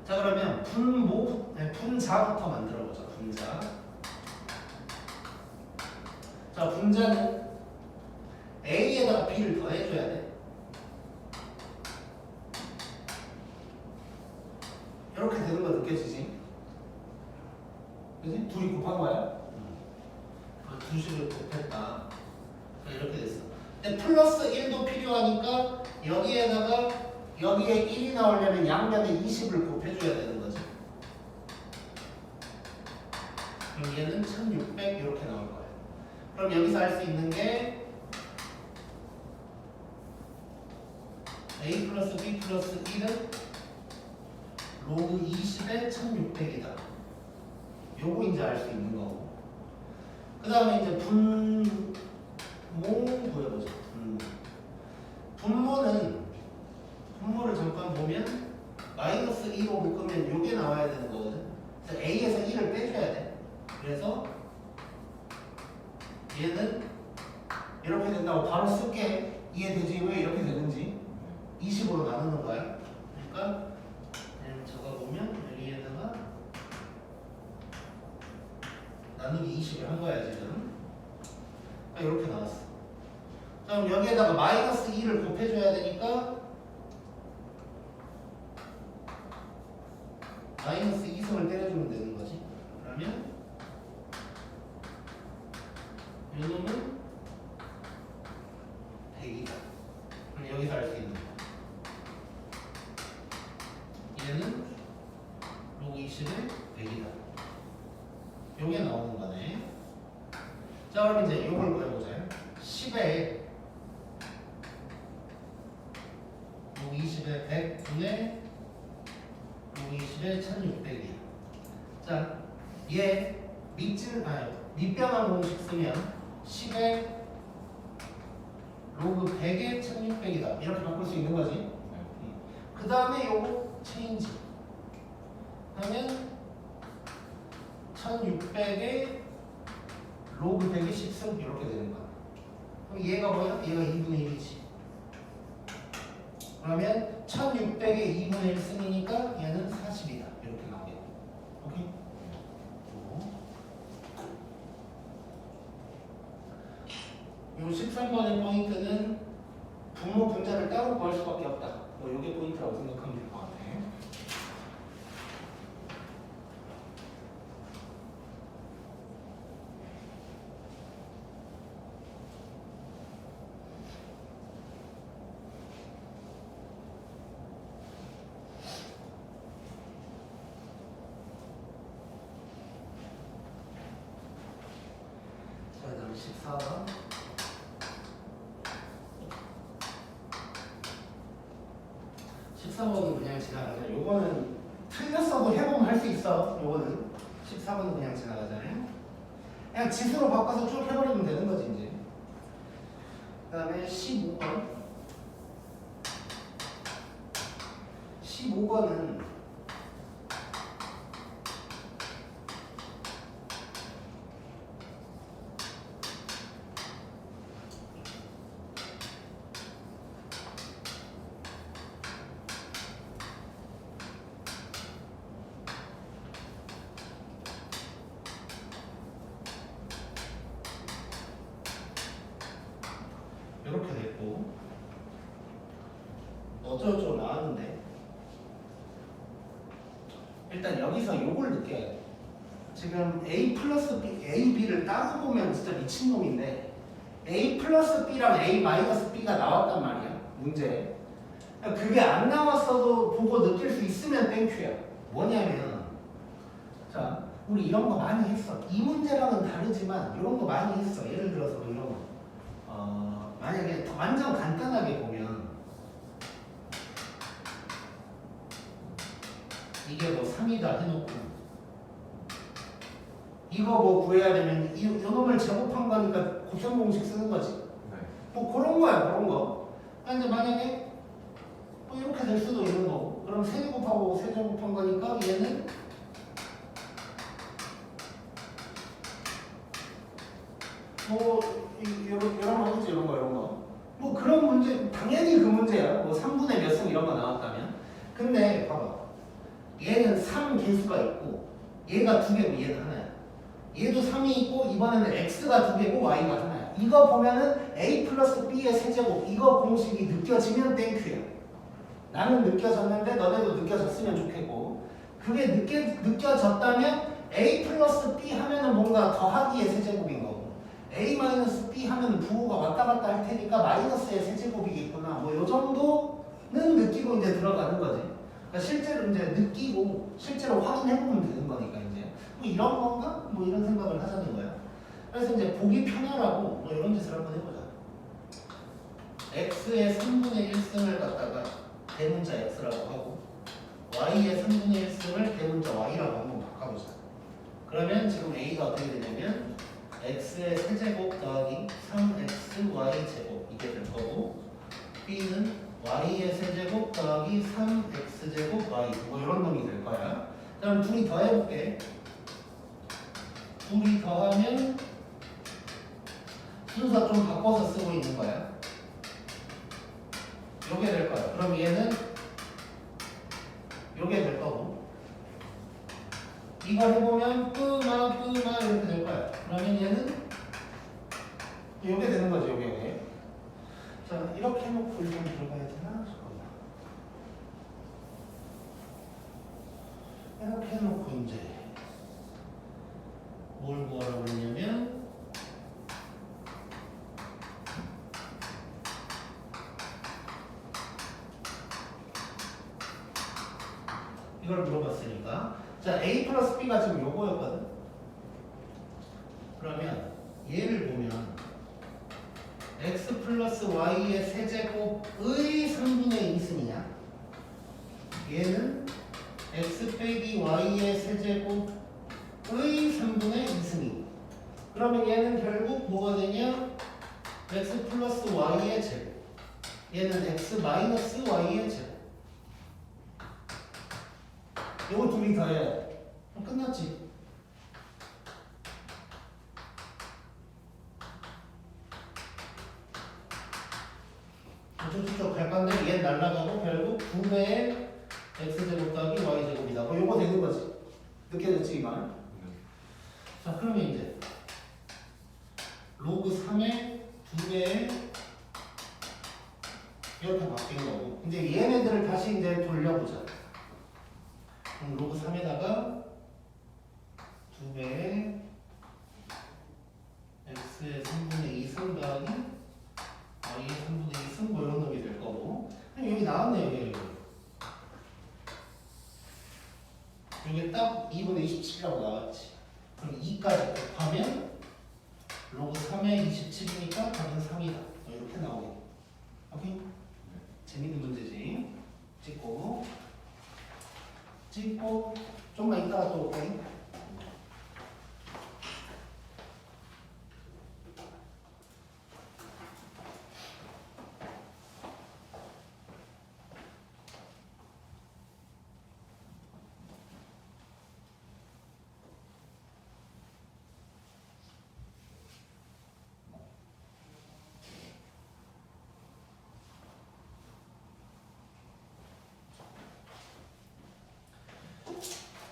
S1: 자 그러면 분자부터 만들어 보자. 분자. 자 분자는 A에다가 B를 더해줘야 돼. 이렇게 되는 거 느껴지지? 그지? 둘이 곱한 거야? 두 식을 곱했다. 자, 이렇게 됐어. 근데 플러스 1도 필요하니까 여기에다가 여기에 1이 나오려면 양면에 20을 곱해줘야 되는 거지. 그럼 얘는 1600 이렇게 나올 거야. 그럼 여기서 할 수 있는 게 A 플러스 B 플러스 1은 로그 20에 1600이다. 요거 이제 알 수 있는 거고. 그 다음에 이제 분모 보여보자. 분모를 잠깐 보면 마이너스 2로 묶으면 요게 나와야 되는 거거든. 그래서 A에서 1을 빼줘야 돼. 그래서 얘는 이렇게 된다고 바로 쓸게. 이해되지? 왜 이렇게 되는지 20으로 나누는 거야. 그러니까 적어보면 여기에다가 나누기 20을 한 거야 지금. 이렇게 나왔어. 그럼 여기에다가 마이너스 2를 곱해줘야 되니까 마이너스 2승을 때려주면 되는 거지. 그러면 이 놈은 100이다. 그럼 여기서 알 수 있는 거. 얘는 로그 20의 100이다. 요게 나오는 거네. 자, 그럼 이제 요걸 구해보자. 10에 로그 20의 100분의 로그 20의 1600이야. 자, 얘 밑변환 공식 쓰면 10에 로그 100의 1600이다. 이렇게 바꿀 수 있는 거지. 그 다음에 요거 체인지 하면 1600에 로그 100의 10승 이렇게 되는 거야. 그럼 얘가 뭐야? 얘가 2분의 1이지. 그러면 1600의 2분의 1승이니까 얘는 40이다. 이렇게 나오겠다. 오케이? 요 13번의 포인트는 분모 분자를 따로 구할 수밖에 없다. 뭐 요게 포인트라고 생각하면 될 것 같아. 자, 그다음 14번. 14번은 그냥 지나가자. 요거는 틀렸어도 해보면 할 수 있어. 요거는 14번은 그냥 지나가잖아요. 그냥 지수로 바꿔서 쭉 해버리면 되는 거지 이제. 그 다음에 15번. 15번은 이렇게 됐고 어쩌고저쩌고 나왔는데 일단 여기서 요걸 느껴야 돼. 지금 A 플러스 B, A, B를 따로 보면 진짜 미친놈인데 A 플러스 B랑 A 마이너스 B가 나왔단 말이야 문제에. 그게 안 나왔어도 보고 느낄 수 있으면 땡큐야. 뭐냐면 자 우리 이런 거 많이 했어. 이 문제랑은 다르지만 이런 거 많이 했어. 예를 들어서 뭐 이런 거 만약에 완전 간단하게 보면 이게 뭐 3이다 해놓고 이거 뭐 구해야 되면 이 놈을 제곱한 거니까 곱셈 공식 쓰는 거지.
S2: 네.
S1: 뭐 그런 거야 그런 거. 근데 만약에 뭐 이렇게 될 수도 있는 거고 그럼 세제곱하고 세제곱한 거니까 얘는 뭐 이런 거겠지 이런 거 뭐 그런 문제 당연히 그 문제야. 뭐 3분의 몇 승 이런 거 나왔다면. 근데 봐봐 얘는 3 개수가 있고 얘가 2개고 얘는 하나야. 얘도 3이 있고 이번에는 x가 2개고 y가 하나야. 이거 보면은 a 플러스 b의 세제곱 이거 공식이 느껴지면 땡큐야. 나는 느껴졌는데 너네도 느껴졌으면 좋겠고 그게 느껴졌다면 a 플러스 b 하면은 뭔가 더하기의 세제곱인 거고 a 마이너스 b 하면 부호가 왔다 갔다 할 테니까 마이너스의 세제곱이겠구나. 뭐 요 정도는 느끼고 이제 들어가는 거지. 그러니까 실제로 이제 느끼고 실제로 확인해보면 되는 거니까 이제 뭐 이런 건가? 뭐 이런 생각을 하자는 거야. 그래서 이제 보기 편하라고 뭐 이런 짓을 한번 해보자. x의 3분의 1승을 갖다가 대문자 x라고 하고 y의 3분의 1승을 대문자 y라고 한번 바꿔보자. 그러면 지금 a가 어떻게 되냐면 x의 세제곱 더하기 3xy 제곱 이게 될 거고 b는 y의 세제곱 더하기 3x제곱 y 뭐 이런 놈이 될 거야. 그럼 둘이 더해볼게. 둘이 더하면 순서 좀 바꿔서 쓰고 있는 거야. 요게 될 거야. 그럼 얘는 요게 될 거고 이걸 해보면 뿌마 이렇게 될 거야. 그러면 얘는 요게 되는 거죠. 요게. 자 이렇게 해놓고 이좀 들어가야 되나? 잠깐만. 이렇게 해놓고 이제 뭘 구하라고 했냐면 이걸 물어봤으니까 자 A 플러스 B가 지금 요거였거든. 그러면 얘를 보면 x 플러스 y의 세제곱의 3분의 2승이냐 얘는 x 빼기 y의 세제곱의 3분의 2승이고 그러면 얘는 결국 뭐가 되냐 x 플러스 y의 제곱 얘는 x 마이너스 y의 제곱 이거 둘이 더해야 돼. 그럼 끝났지. 쭉쭉 갈 건데 얘 날라가고 결국 2배의 x제곱 더하기 y제곱이다. 뭐 요거 되는 거지. 느껴졌지 이 말? 자 그러면 이제 로그 3의 2배의 이렇게 바뀐 거고 이제 얘네들을 다시 이제 돌려보자. 그럼 로그 3에다가 2배의 x의 3분의 2승 더하기 y의 3분의 2승 뭐 이런 놈이 될 거고 여기 나왔네 여기 여기 딱 2분의 27이라고 나왔지. 그럼 2까지 곱하면 로그 3의 27이니까 답은 3이다. 이렇게 나오겠네. 오케이? 재밌는 문제지. 찍고 좀만 이따가 또 올게.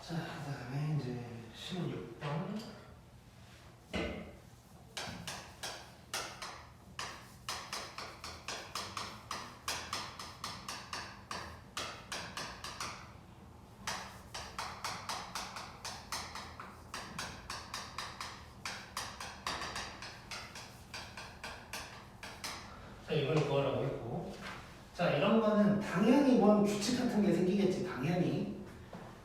S1: 자, 그다음에 이제 16번. 자, 이걸 구하라고 했고. 자, 이런 거는 당연히 뭔 규칙 같은 게 생기겠지, 당연히.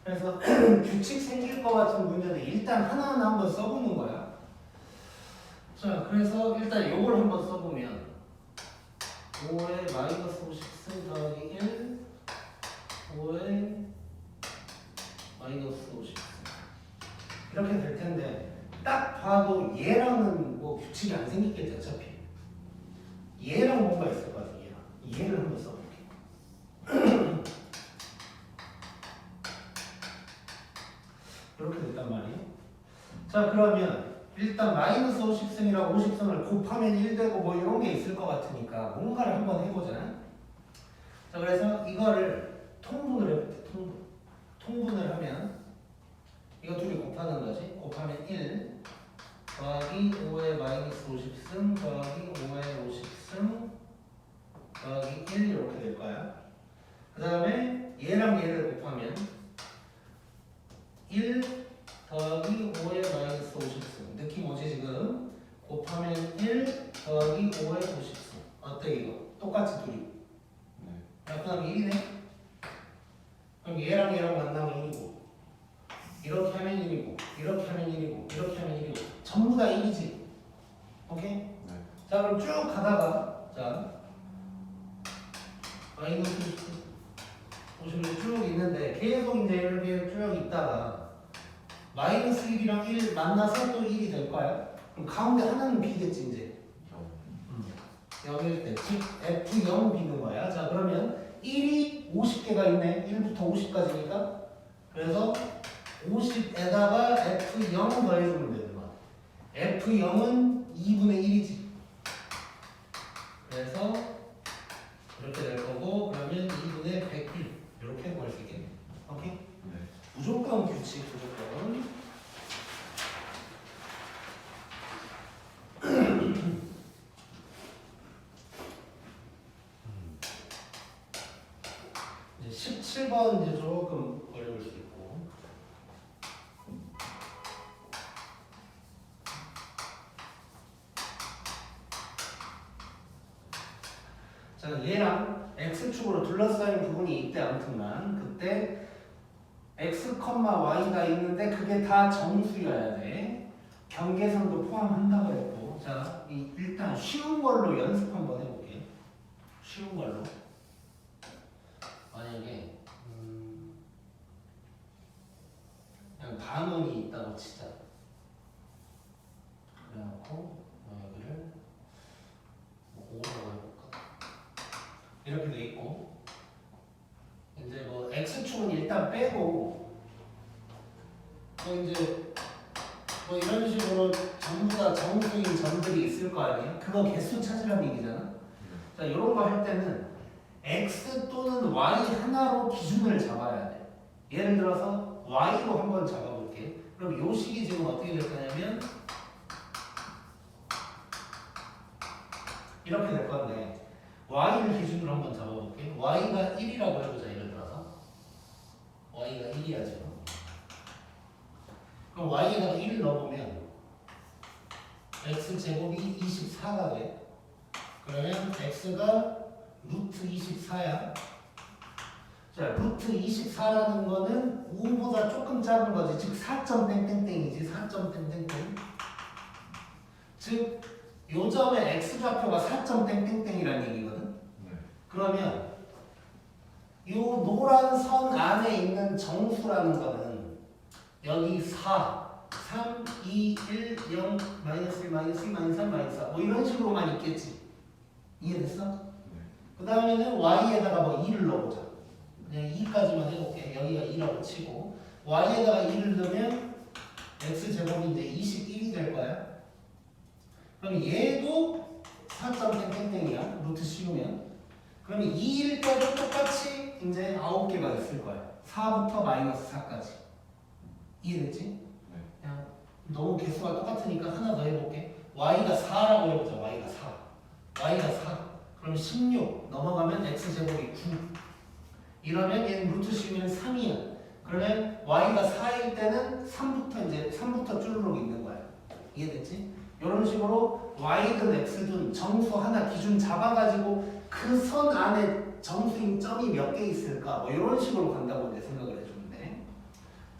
S1: 그래서 규칙 생길 것 같은 문제는 일단 하나하나 한번 써보는 거야. 자, 그래서 일단 요걸 한번 써보면 5의 마이너스 50승 더하기 1 5의 마이너스 50승 이렇게 될 텐데 딱 봐도 얘랑은 뭐 규칙이 안 생기겠지 어차피. 얘랑 뭔가 있을 것 같아. 얘를 한번 써볼게. 이렇게 됐단 말이에요. 자 그러면 일단 마이너스 50승이랑 50승을 곱하면 1 되고 뭐 이런 게 있을 것 같으니까 뭔가를 한번 해보자. 자 그래서 이거를 통분을 해볼게. 통분을 하면 이거 둘이 곱하는 거지. 곱하면 1 더하기 5의 마이너스 50승 더하기 5의 50승 더하기 1 이렇게 될 거야. 그 다음에 얘랑 얘를 곱하면 1 더하기 5의 마이너스 50승 느낌 오지 지금? 곱하면 1 더하기 5의 50승 어때 이거? 똑같이 둘이 네. 그 다음에 1이네? 그럼 얘랑 얘랑 만나면 1이고 이렇게 하면 1이고 이렇게 하면 1이고 이렇게 하면 1이고 전부 다 1이지 오케이? 네. 자 그럼 쭉 가다가 자 마이너스 50이 쭉 있는데 계속 이제 이렇게 쭉 있다가 마이너스 1이랑 1 만나서 또 1이 될 거야. 그럼 가운데 하나는 비겠지 이제. 0일 때, 즉 F0 비는 거야. 자 그러면 1이 50개가 있네. 1부터 50까지니까. 그래서 50에다가 F0 더해주면 되는 거야. F0은 2분의 1이지. 그래서 이렇게 될 거고 그러면 2분의 101 이렇게 구할 수 있겠네. 오케이? 네. 무조건 규칙 무조건. 이제 17번 이제 조금 어려울 수 있고 자, 얘랑 x축으로 둘러싸인 부분이 이때 아무튼만 그때 x, y가 있는데 그게 다 정수여야 돼. 경계선도 포함한다고 했고. 자, 일단 쉬운 걸로 연습 한번 해볼게. 쉬운 걸로. 만약에 그냥 반원이 있다고 치자. 그래놓고 여기를 5라고 해볼까? 이렇게 돼 있고 이제 뭐 x축은 일단 빼고 뭐 이제 뭐 이런 식으로 전부 다 정수인 점들이 있을 거 아니에요? 그거 개수 찾으라는 얘기잖아. 자, 이런 거 할 때는 x 또는 y 하나로 기준을 잡아야 돼. 예를 들어서 y로 한번 잡아볼게. 그럼 요 식이 지금 어떻게 될 거냐면 이렇게 될 건데 y를 기준으로 한번 잡아볼게. y가 1이라고 해보자. 예를 들어서 y가 1이야 지금. 그럼 y에다가 1을 넣어보면 x제곱이 24가 돼. 그러면 x가 루트 24야. 자, 루트 24라는 거는 5보다 조금 작은 거지. 즉 4점 땡땡땡이지. 4점 땡땡땡. 즉 요점의 x좌표가 4점 땡땡땡이라는 얘기거든. 그러면 요 노란 선 안에 있는 정수라는 거는 여기 4, 3, 2, 1, 0, 마이너스 1, 마이너스 2, 마이너스 3, 마이너스 4 뭐 이런 식으로만 있겠지. 이해됐어? 그 다음에는 y에다가 뭐 2를 넣어보자. 그냥 2까지만 해볼게. 여기가 2라고 치고 y에다가 2를 넣으면 x제곱이 이제 21이 될 거야. 그럼 얘도 4.땡땡땡이야. 루트 씌우면. 그러면 2일 때도 똑같이 이제 9개가 있을 거야. 4부터 마이너스 4까지. 이해됐지? 그냥 너무 개수가 똑같으니까 하나 더 해볼게. y가 4라고 해보자. y가 4. y가 4. 그럼 16 넘어가면 x제곱이 9. 이러면 얘는 루트 씌우면 3이야. 그러면 y가 4일 때는 3부터 쭈르륵 있는 거야. 이해됐지? 이런 식으로 y든 x든 정수 하나 기준 잡아가지고 그 선 안에 정수인 점이 몇 개 있을까? 뭐 이런 식으로 간다고 이제 생각을 해주면 돼.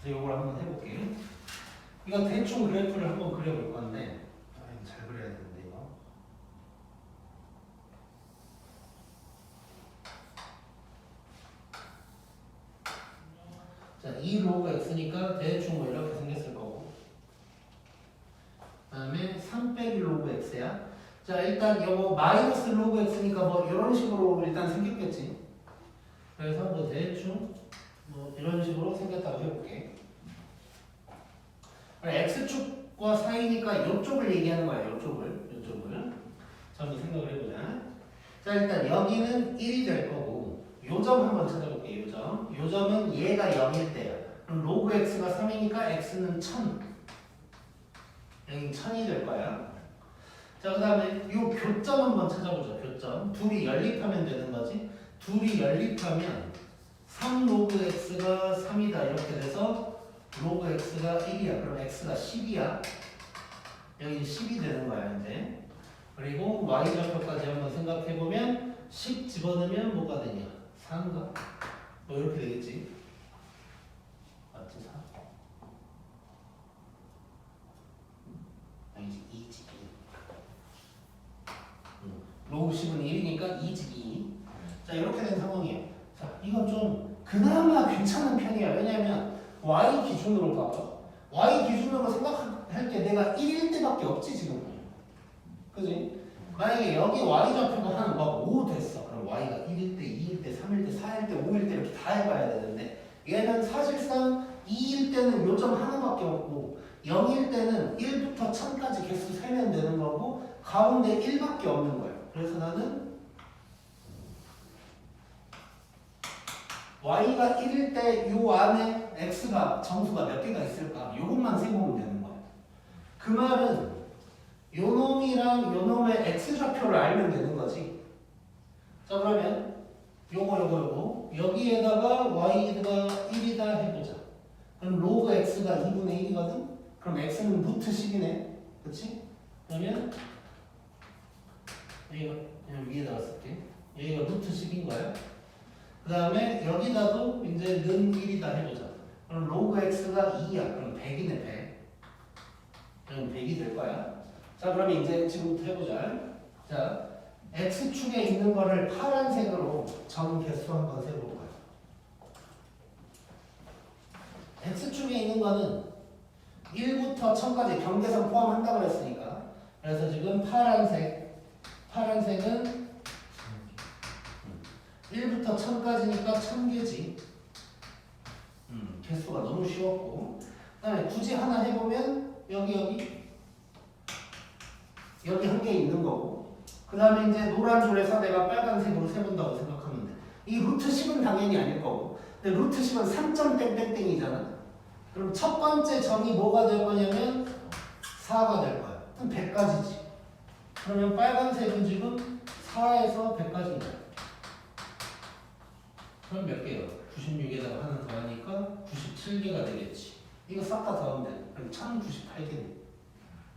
S1: 그래서 이걸 한번 해볼게. 이거 대충 그래프를 한번 그려볼 건데, 이거 잘 그려야 되는데 이거. 자, 2 로그 x니까 대충 뭐 이렇게 생겼을 거고. 그 다음에 3 빼기 로그 x야. 자, 일단 요거 마이너스 로그 x니까 뭐 이런 식으로 일단 생겼겠지. 그래서 뭐 대충 뭐 이런 식으로 생겼다고 해볼게. x축과 사이니까 요쪽을 얘기하는 거야. 요쪽을. 자, 한번 생각을 해보자. 자, 일단 여기는 1이 될 거고 요점 한번 찾아볼게. 요점은 얘가 0일 때야. 그럼 로그 x가 3이니까 x는 1000. 여기 1000이 될 거야. 자, 그 다음에 이 교점 한번 찾아보자. 교점. 둘이 연립하면 되는 거지. 둘이 연립하면 3 로그 x가 3이다. 이렇게 돼서 로그 x가 1이야. 그럼 x가 10이야. 여기 10이 되는 거야, 이제. 그리고 y좌표까지 한번 생각해보면 10 집어넣으면 뭐가 되냐? 4인가? 뭐 이렇게 되겠지. 맞지? 4? 아니지, 2지. 로그 10은 1이니까 2지 2. 자, 이렇게 된 상황이에요. 자, 이건 좀 그나마 괜찮은 편이야. 왜냐면 y 기준으로 봐봐. y 기준으로 생각할 때 내가 1일 때밖에 없지 지금. 그지? 만약에 여기 y좌표가 한 막 5 됐어. 그럼 y가 1일 때, 2일 때, 3일 때, 4일 때, 5일 때 이렇게 다 해봐야 되는데 얘는 사실상 2일 때는 요점 하나밖에 없고 0일 때는 1부터 1000까지 개수 세면 되는 거고 가운데 1밖에 없는 거예요. 그래서 나는 y가 1일 때 요 안에 x가 정수가 몇 개가 있을까? 요것만 세보면 되는 거야. 그 말은 요 놈이랑 요 놈의 x좌표를 알면 되는 거지. 자, 그러면 요거 여기에다가 y가 1이다 해보자. 그럼 로그 x가 2분의 1이거든? 그럼 x는 루트 10이네. 그치? 그러면 이거 그냥 위에다가 쓸게. 여기가 루트 10인 거야. 그 다음에 여기다도 이제 는 1이다 해보자. 그럼 로그 x가 2야. 그럼 100이네 100. 그럼 100이 될 거야. 자 그럼 이제 지금부터 해보자. 자 x축에 있는 거를 파란색으로 점 개수 한번 세볼 거야. x축에 있는 거는 1부터 1000까지 경계선 포함한다고 그랬으니까 그래서 지금 파란색은 1부터 1000까지니까 1000개지. 개수가 너무 쉬웠고 그 다음에 굳이 하나 해보면 여기 한 개 있는 거고 그 다음에 이제 노란 줄에서 내가 빨간색으로 세본다고 생각하면 돼. 이 루트 10은 당연히 아닐 거고 근데 루트 10은 3점 땡땡땡이잖아. 그럼 첫 번째 점이 뭐가 될 거냐면 4가 될 거야. 그럼 100까지지. 그러면 빨간색은 지금 4에서 100까지인 거야. 그럼 몇 개요? 96에다가 하나 더 하니까 97개가 되겠지. 이거 싹 다 더하면 돼. 그럼 1098개네.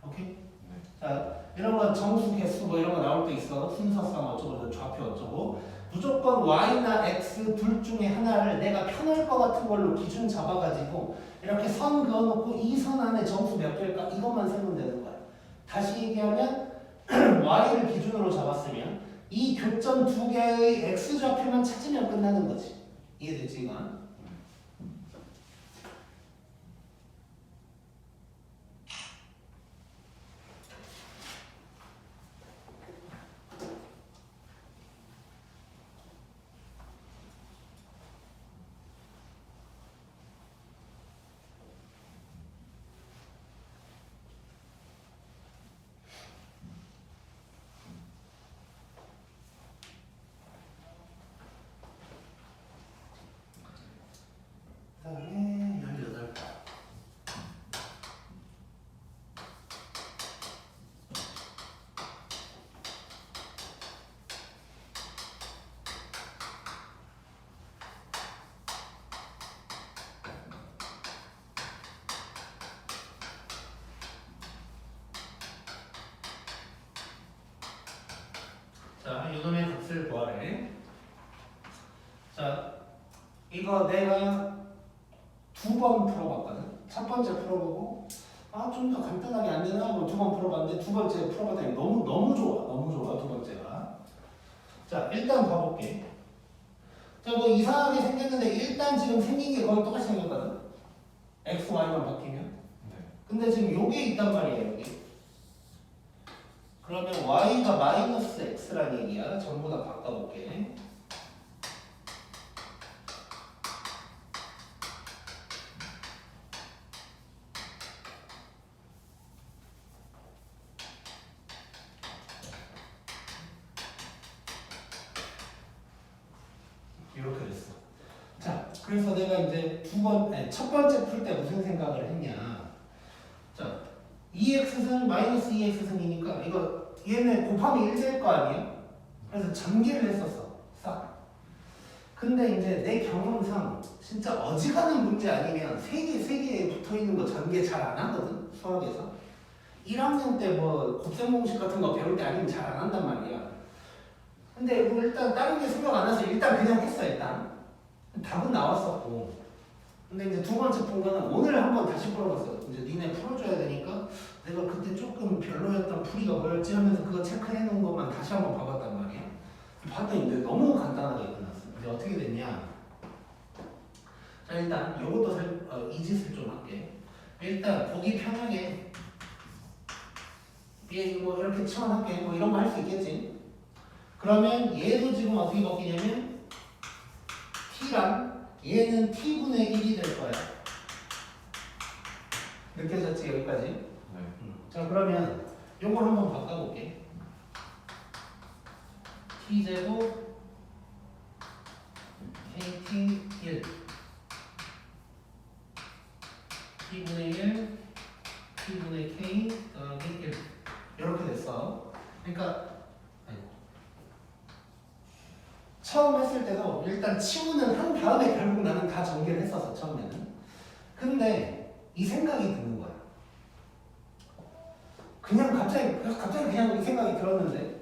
S1: 오케이?
S2: 네.
S1: 자, 이런 건 정수, 개수 뭐 이런 거 나올 때 있어. 순서상 어쩌고 좌표 어쩌고. 무조건 y나 x 둘 중에 하나를 내가 편할 것 같은 걸로 기준 잡아가지고 이렇게 선 그어놓고 이 선 안에 정수 몇 개일까? 이것만 세면 되는 거야. 다시 얘기하면 y를 기준으로 잡았으면 이 교점 두 개의 x좌표만 찾으면 끝나는 거지. 이해되지 이건? 그다음에 18. 자, 요놈의 값을 구하래. 자, 이거 내가 2번 풀어봤거든. 첫 번째 풀어보고 좀 더 간단하게 안 되나 하고 2번 풀어봤는데 두 번째 풀어봤더니 너무 좋아 두 번째가. 자 일단 봐볼게. 자 뭐 이상하게 생겼는데 일단 지금 생긴 게 거의 똑같이 생겼거든. x, y만 바뀌면.
S2: 네.
S1: 근데 지금 요게 있단 말이에요 여기. 그러면 y가 마이너스 x란 얘기야. 전부 다 바꿔볼게. 이렇게 됐어. 자, 그래서 내가 이제 첫 번째 풀 때 무슨 생각을 했냐. 자, 2x승 마이너스 2x승이니까 이거 얘네 곱하면 1 될 거 아니에요? 그래서 전개를 했었어. 싹. 근데 이제 내 경험상 진짜 어지간한 문제 아니면 세 개 붙어 있는 거 전개 잘 안 하거든. 수학에서. 1학년 때 뭐 곱셈 공식 같은 거 배울 때 아니면 잘 안 한단 말이야. 근데 뭐 일단 다른 게 생각 안 나서 일단 그냥 했어 일단. 답은 나왔었고. 근데 이제 두 번째 본 거는 오늘 한번 다시 풀어봤어. 이제 니네 풀어줘야 되니까 내가 그때 조금 별로였던 풀이가 뭐였지 하면서 그거 체크해 놓은 것만 다시 한번 봐봤단 말이야. 봤더니 이제 너무 간단하게 끝났어. 이제 어떻게 됐냐. 자 일단 요것도 이 짓을 좀 할게. 일단 보기 편하게 얘 뭐 이렇게 치환할게. 뭐 이런 거 할 수 있겠지. 그러면 얘도 지금 어떻게 바뀌냐면 t랑 얘는 t분의 1이 될 거야. 느껴졌지 여기까지?
S2: 네.
S1: 자 그러면 요걸 한번 바꿔볼게. t제곱 kt1 t분의 1 t분의 k 더하기 1 이렇게 됐어. 그러니까 처음 했을 때도 일단 치우는 한 다음에 결국 나는 다 전개를 했었어 처음에는. 근데 이 생각이 드는 거야. 그냥 갑자기 그냥 이 생각이 들었는데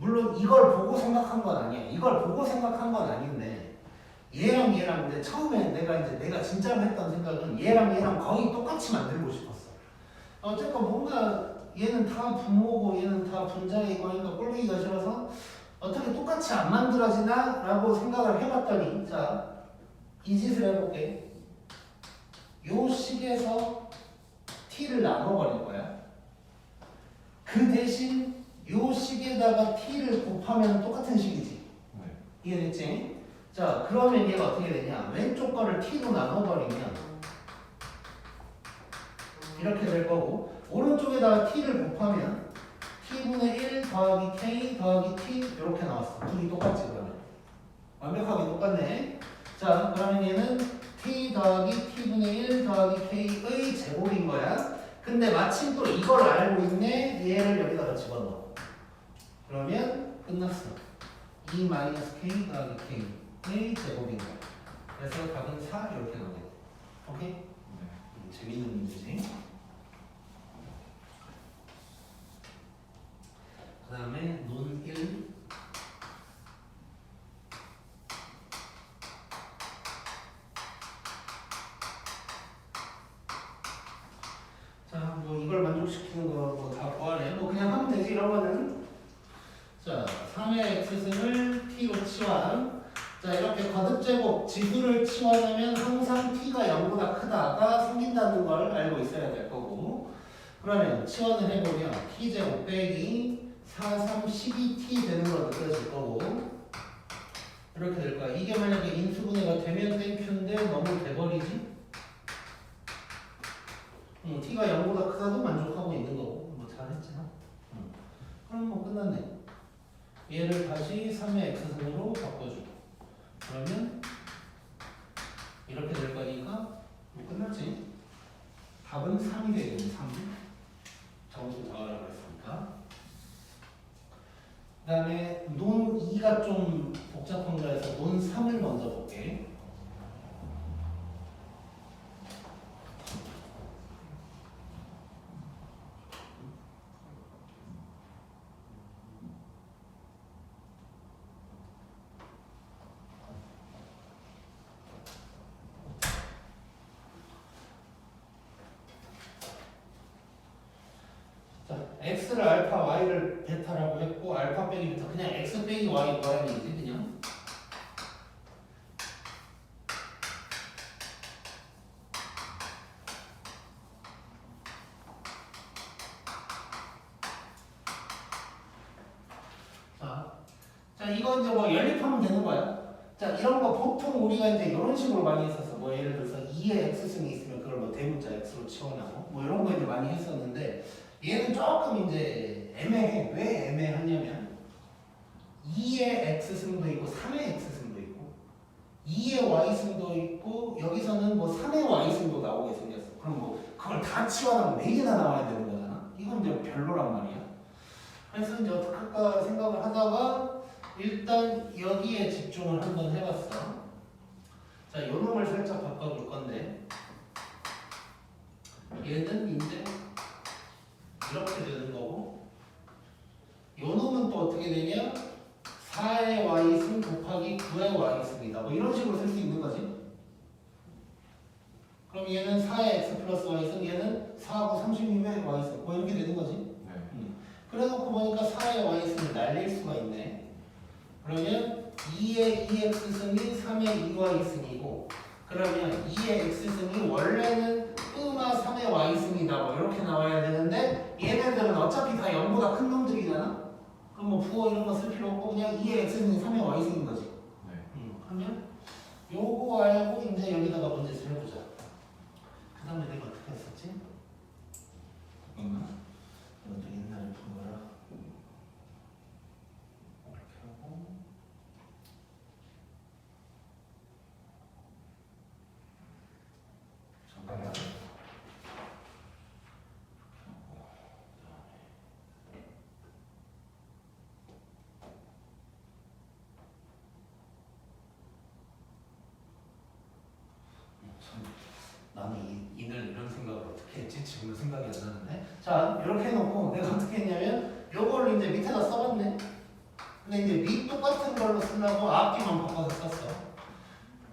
S1: 물론 이걸 보고 생각한 건 아니야. 이걸 보고 생각한 건 아닌데 얘랑 근데 처음에 내가 진짜로 했던 생각은 얘랑 거의 똑같이 만들고 싶었어. 어쨌건 뭔가 얘는 다 분모고 얘는 다 분자이고 하니까 꼴보기가 싫어서 어떻게 똑같이 안 만들어지나? 라고 생각을 해봤더니 자, 이 짓을 해볼게. 요 식에서 t를 나눠버릴 거야. 그 대신 요 식에다가 t를 곱하면 똑같은 식이지.
S2: 네.
S1: 이해됐지? 자, 그러면 얘가 어떻게 되냐? 왼쪽 거를 t로 나눠버리면 이렇게 될 거고, 오른쪽에다가 t를 곱하면 t분의 1 더하기 k 더하기 t 이렇게 나왔어. 둘이 똑같지 그러면. 완벽하게 똑같네. 자, 그러면 얘는 t 더하기 t분의 1 더하기 k의 제곱인 거야. 근데 마침 또 이걸 알고 있네. 얘를 여기다가 집어넣어. 그러면 끝났어. 2 마이너스 k 더하기 k의 제곱인 거야. 그래서 답은 4 이렇게 나오게 돼. 오케이?
S2: 네.
S1: 재밌는 문제지. 그 다음에 논 1. 자, 뭐 이걸 만족시키는 거 뭐 다 구하래. 뭐 그냥 하면 되지 이런 거는. 자, 3의 x승을 t로 치환. 자, 이렇게 거듭제곱 지수를 치환하면 항상 t가 0보다 크다가 생긴다는 걸 알고 있어야 될 거고. 그러면 치환을 해보면 t제곱 빼기 4, 3, 12t 되는 거 느껴질 거고. 이렇게 될 거야. 이게 만약에 인수분해가 되면 땡큐인데 너무 돼버리지? t가 0보다 크다도 만족하고 있는 거고. 뭐 잘했잖아. 그럼 뭐 끝났네. 얘를 다시 3의 x승으로 바꿔주고. 그러면 이렇게 될 거니까 뭐 끝났지. 답은 3이 되겠네. 3. 점수 더하라고 했으니까. 그 다음에 논 2가 좀 복잡한 거라서 논 3을 먼저 볼게. 자, x를 알파, y를 베타라고 했고 알파 빼기 베타 그냥 x 빼기 y 모양이지 그냥. 자, 이거 이제 뭐 연립하면 되는 거야. 자, 이런 거 보통 우리가 이제 이런 식으로 많이 했었어. 뭐 예를 들어서 2의 x승이 있으면 그걸 뭐 대문자 x로 치환하고 뭐 이런 거 이제 많이 했었는데 얘는 조금 이제 애매해. 왜 애매하냐면 2의 x승도 있고 3의 x승도 있고 2의 y승도 있고 여기서는 뭐 3의 y승도 나오게 생겼어. 그럼 뭐 그걸 다 치환하면 4개나 나와야 되는 거잖아. 이건 이제 별로란 말이야. 그래서 이제 어떡할까 생각을 하다가 일단 여기에 집중을 한번 해봤어. 자, 요 놈을 살짝 바꿔볼 건데 얘는 이제 이렇게 되는 거고 요 놈은 또 어떻게 되냐? 4의 y승 곱하기 9의 y승이다. 뭐 이런 식으로 쓸 수 있는 거지. 그럼 얘는 4의 x 플러스 y승, 얘는 4하고 32의 y승. 뭐 이렇게 되는 거지. 그래놓고 보니까 4의 y승이 날릴 수가 있네. 그러면 2의 2x승이 3의 2y승이고 그러면 2의 x승이 원래는 으마 3의 y승이다 뭐 이렇게 나와야 되는데 얘네들은 어차피 다 0보다 큰 놈들이잖아. 그럼 뭐 부호 이런 거 쓸 필요 없고 그냥 2의 x승이 3의 y승인 거지. 그러면 요거 알고 이제 여기다가 문제를 해보자. 그 다음에 내가 어떻게 했었지? 이것도 옛날에 푼 거라 이렇게 하고 잠깐만. 나는 이늘 이런 생각을 어떻게 했지? 지금은 생각이 안 나는데. 자, 이렇게 해놓고 내가 어떻게 했냐면 요거를 이제 밑에다 써봤네. 근데 이제 밑 똑같은 걸로 쓰려고 앞뒤만 바꿔서 썼어.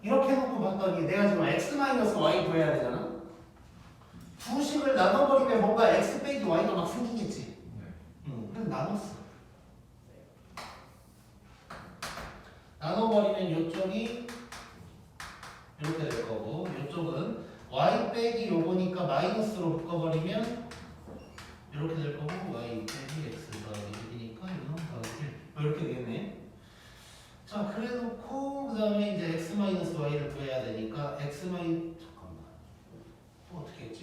S1: 이렇게 해놓고 봤더니 내가 지금 x-y 구해야 되잖아. 두 식을 나눠버리면 뭔가 x 빼기 y가 막 생기겠지. 그래서 나눴어. 나눠버리면 이쪽이 이렇게 될 거고, 이쪽은 y 빼기 요거니까 마이너스로 바꿔버리면 이렇게 될 거고, y 빼기 x 더하기 1이니까 이건 더하기 1 이렇게 되겠네. 자, 그래놓고 그 다음에 이제 x-y를 구해야 되니까 x-, 잠깐만, 또 어떻게 했지?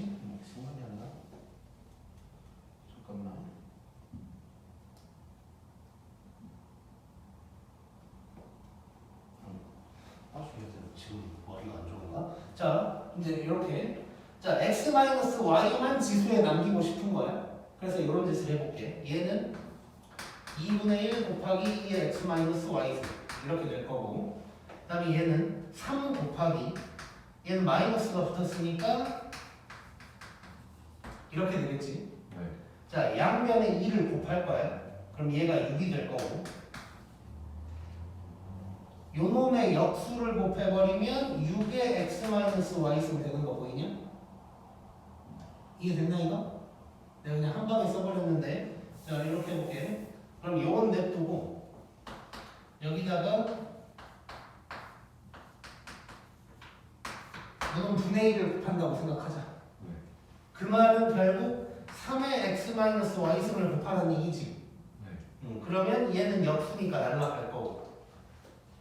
S1: 생각이 안 나. 잠깐만. 지금 머리가 안 좋은가? 자, 이제 이렇게, 자, x-y만 지수에 남기고 싶은 거야. 그래서 이런 짓을 해볼게. 얘는 2분의 1 곱하기 2의 x-y 이렇게 될 거고, 그 다음에 얘는 3 곱하기, 얘는 마이너스가 붙었으니까 이렇게 되겠지. 자, 양면에 2를 곱할 거야. 그럼 얘가 6이 될 거고, 요 놈의 역수를 곱해버리면 6의 x-y승 되는 거 보이냐? 이게 됐나 이거? 내가 그냥 한 방에 써버렸는데, 자, 이렇게 해볼게. 그럼 요건 냅두고 여기다가 이건 분의 1을 곱한다고 생각하자. 그 말은 결국 3의 x-y승을 곱하는 얘기지. 그러면 얘는 역수니까 날라갈 거고,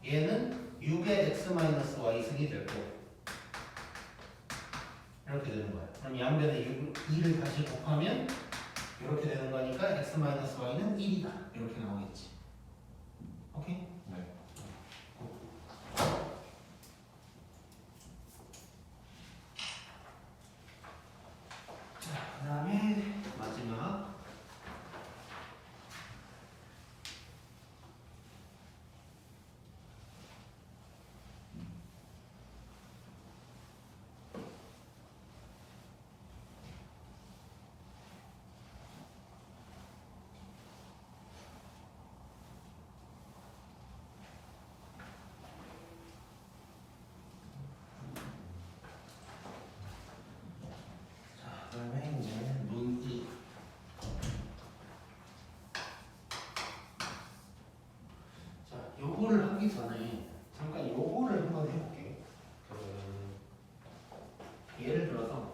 S1: 얘는 6의 x-y승이 될 거고, 이렇게 되는 거야. 그럼 양변에 2를 다시 곱하면 이렇게 되는 거니까 x-y는 1이다. 이렇게 나오겠지. 오케이?
S2: 네.
S1: 자, 그 다음에 마지막. 그다음에 이제 문제. 자, 요거를 하기 전에 잠깐 요거를 한번 해볼게. 예를 들어서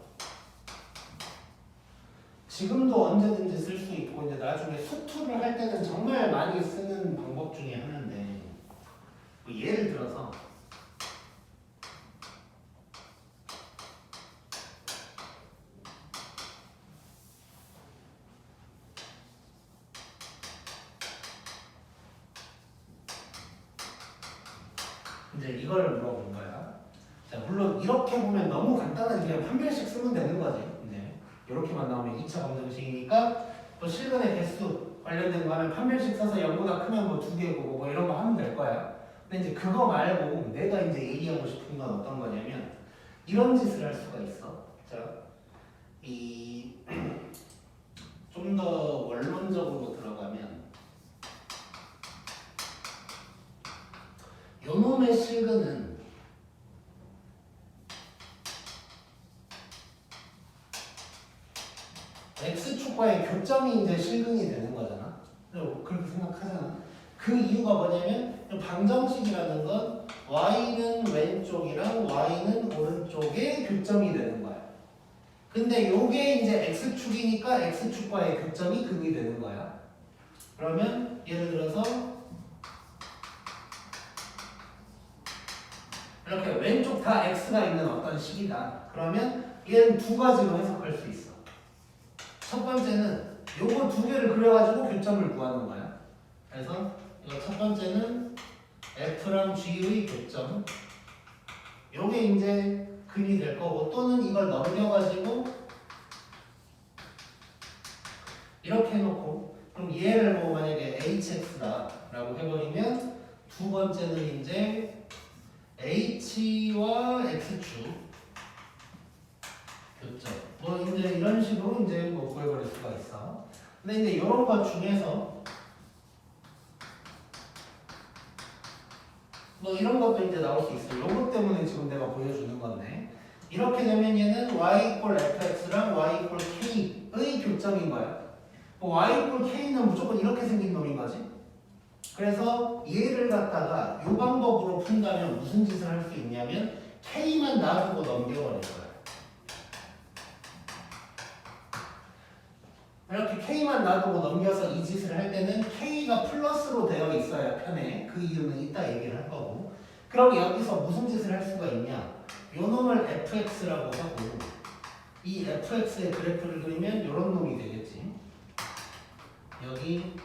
S1: 지금도 언제든지 쓸 수 있고, 이제 나중에 수투를 할 때는 정말 많이 쓰는 방법 중에 하나인데, 뭐 예를 들어서 이제 이걸 물어본 거야. 자, 물론 이렇게 보면 너무 간단하게 그냥 판별식 쓰면 되는 거지. 네. 이렇게만 나오면 2차 검정식이니까 또 실근의 개수 관련된 거 하면 판별식 써서 0보다 크면 뭐 2개고 뭐 이런 거 하면 될 거야. 근데 이제 그거 말고 내가 이제 얘기하고 싶은 건 어떤 거냐면 이런 짓을 할 수가 있어. 자, 이 좀 더 원론적으로 들어가면 요놈의 실근은 x축과의 교점이 이제 실근이 되는 거잖아. 그렇게 생각하잖아. 그 이유가 뭐냐면 방정식이라는 건 y는 왼쪽이랑 y는 오른쪽의 교점이 되는 거야. 근데 요게 이제 x축이니까 x축과의 교점이 극이 되는 거야. 그러면 예를 들어서 이렇게 왼쪽 다 x가 있는 어떤 식이다. 그러면 얘는 두 가지로 해석할 수 있어. 첫 번째는 요거 두 개를 그려가지고 교점을 구하는 거야. 그래서 이거 첫 번째는 f랑 g의 교점. 요게 이제 근이 될 거고, 또는 이걸 넘겨가지고 이렇게 해놓고, 그럼 얘를 뭐 만약에 hx다 라고 해버리면 두 번째는 이제 h와 x축 교점. 뭐 이제 이런 식으로 이제 뭐 구해버릴 수가 있어. 근데 이제 이런 것 중에서 뭐 이런 것도 이제 나올 수 있어요. 요것 때문에 지금 내가 보여주는 건데 이렇게 되면 얘는 y 이퀄 fx랑 y 이퀄 k의 교점인 거야. y 이퀄 k는 무조건 이렇게 생긴 놈인 거지. 그래서 얘를 갖다가 이 방법으로 푼다면 무슨 짓을 할 수 있냐면 k만 놔두고 넘겨버릴 거야. 이렇게 k만 놔두고 넘겨서 이 짓을 할 때는 k가 플러스로 되어 있어야 편해. 그 이유는 이따 얘기를 할 거고. 그럼 여기서 무슨 짓을 할 수가 있냐? 요 놈을 fx라고 하고 이 fx의 그래프를 그리면 이런 놈이 되겠지. 여기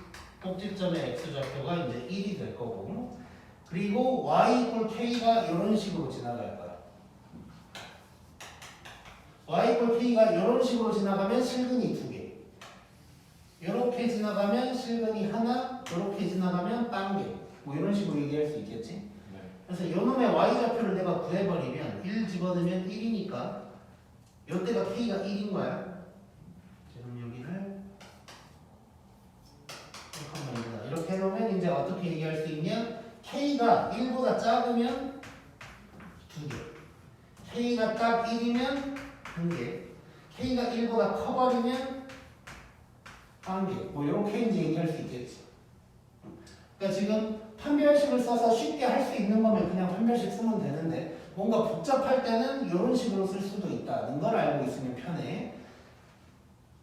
S1: 꼭지점의 x좌표가 이제 1이 될 거고, 그리고 y 이퀄 k가 이런 식으로 지나갈 거야. y 이퀄 k가 이런 식으로 지나가면 실근이 2개. 이렇게 지나가면 실근이 하나, 이렇게 지나가면 빵개. 뭐 이런 식으로 얘기할 수 있겠지.
S2: 네.
S1: 그래서 이 놈의 y좌표를 내가 구해버리면 1 집어넣으면 1이니까 이때가 k가 1인 거야. 지금 여기를 이렇게 해놓으면 이제 어떻게 얘기할 수 있냐? k가 1보다 작으면 2개, k가 딱 1이면 1개, k가 1보다 커버리면 1개. 뭐 이렇게 이제 얘기할 수 있겠지. 그러니까 지금 판별식을 써서 쉽게 할 수 있는 거면 그냥 판별식 쓰면 되는데 뭔가 복잡할 때는 이런 식으로 쓸 수도 있다는 걸 알고 있으면 편해.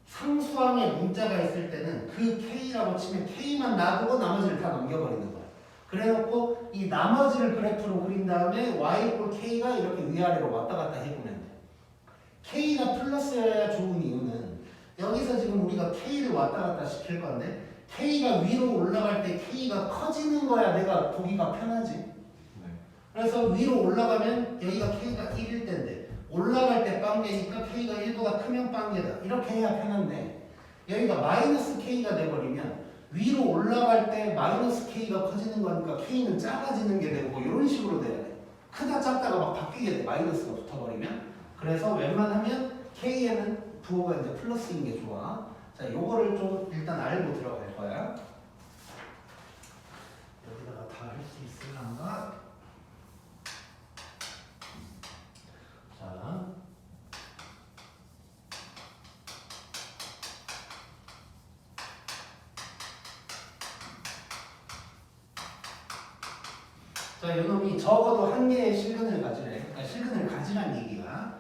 S1: 상수항에 문자가 있을 때는 그 k라고 치면 k만 놔두고 나머지를 다 넘겨버리는 거야. 그래놓고 이 나머지를 그래프로 그린 다음에 y 이퀄 k가 이렇게 위아래로 왔다 갔다 해보면 돼. k가 플러스여야 좋은 이유는 여기서 지금 우리가 k를 왔다 갔다 시킬 건데 k가 위로 올라갈 때 k가 커지는 거야 내가 보기가 편하지.
S2: 네.
S1: 그래서 위로 올라가면 여기가 k가 1일 때인데 올라갈 때 빵개니까 k가 1보다 크면 빵개다. 이렇게 해야 편한데 여기가 마이너스 k가 돼버리면 위로 올라갈 때 마이너스 k가 커지는 거니까 k는 작아지는 게 되고 뭐 이런 식으로 돼야 돼. 크다 작다가 막 바뀌게 돼. 마이너스가 붙어버리면. 그래서 웬만하면 k에는 부호가 이제 플러스인 게 좋아. 자, 요거를 좀 일단 알고 들어갈 거야. 여기다가 다 할 수 있을란가? 자. 자, 요놈이 적어도 한 개의 실근을 가지래. 그러니까 실근을 가지란 얘기야.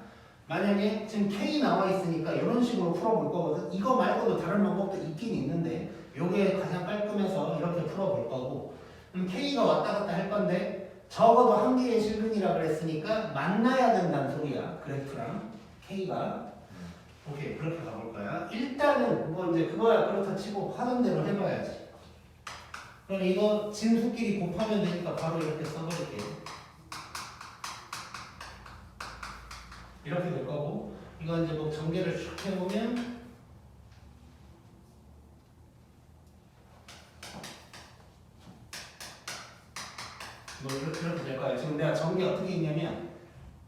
S1: 만약에 지금 K 나와 있으니까 이런 식으로 풀어볼 거거든. 이거 말고도 다른 방법도 있긴 있는데 요게 가장 깔끔해서 이렇게 풀어볼 거고, 그럼 K가 왔다 갔다 할 건데 적어도 한 개의 실근이라 그랬으니까 만나야 된다는 소리야. 그래프랑 K가. 오케이, 그렇게 가볼 거야. 일단은 뭐 이제 그거야 그렇다 치고 하던 대로 해봐야지. 그럼 이거 진수끼리 곱하면 되니까 바로 이렇게 써버릴게요. 이렇게 될 거고, 이거 이제 뭐 전개를 쭉 해보면 뭐 이렇게 될 거야. 지금 내가 전개 어떻게 했냐면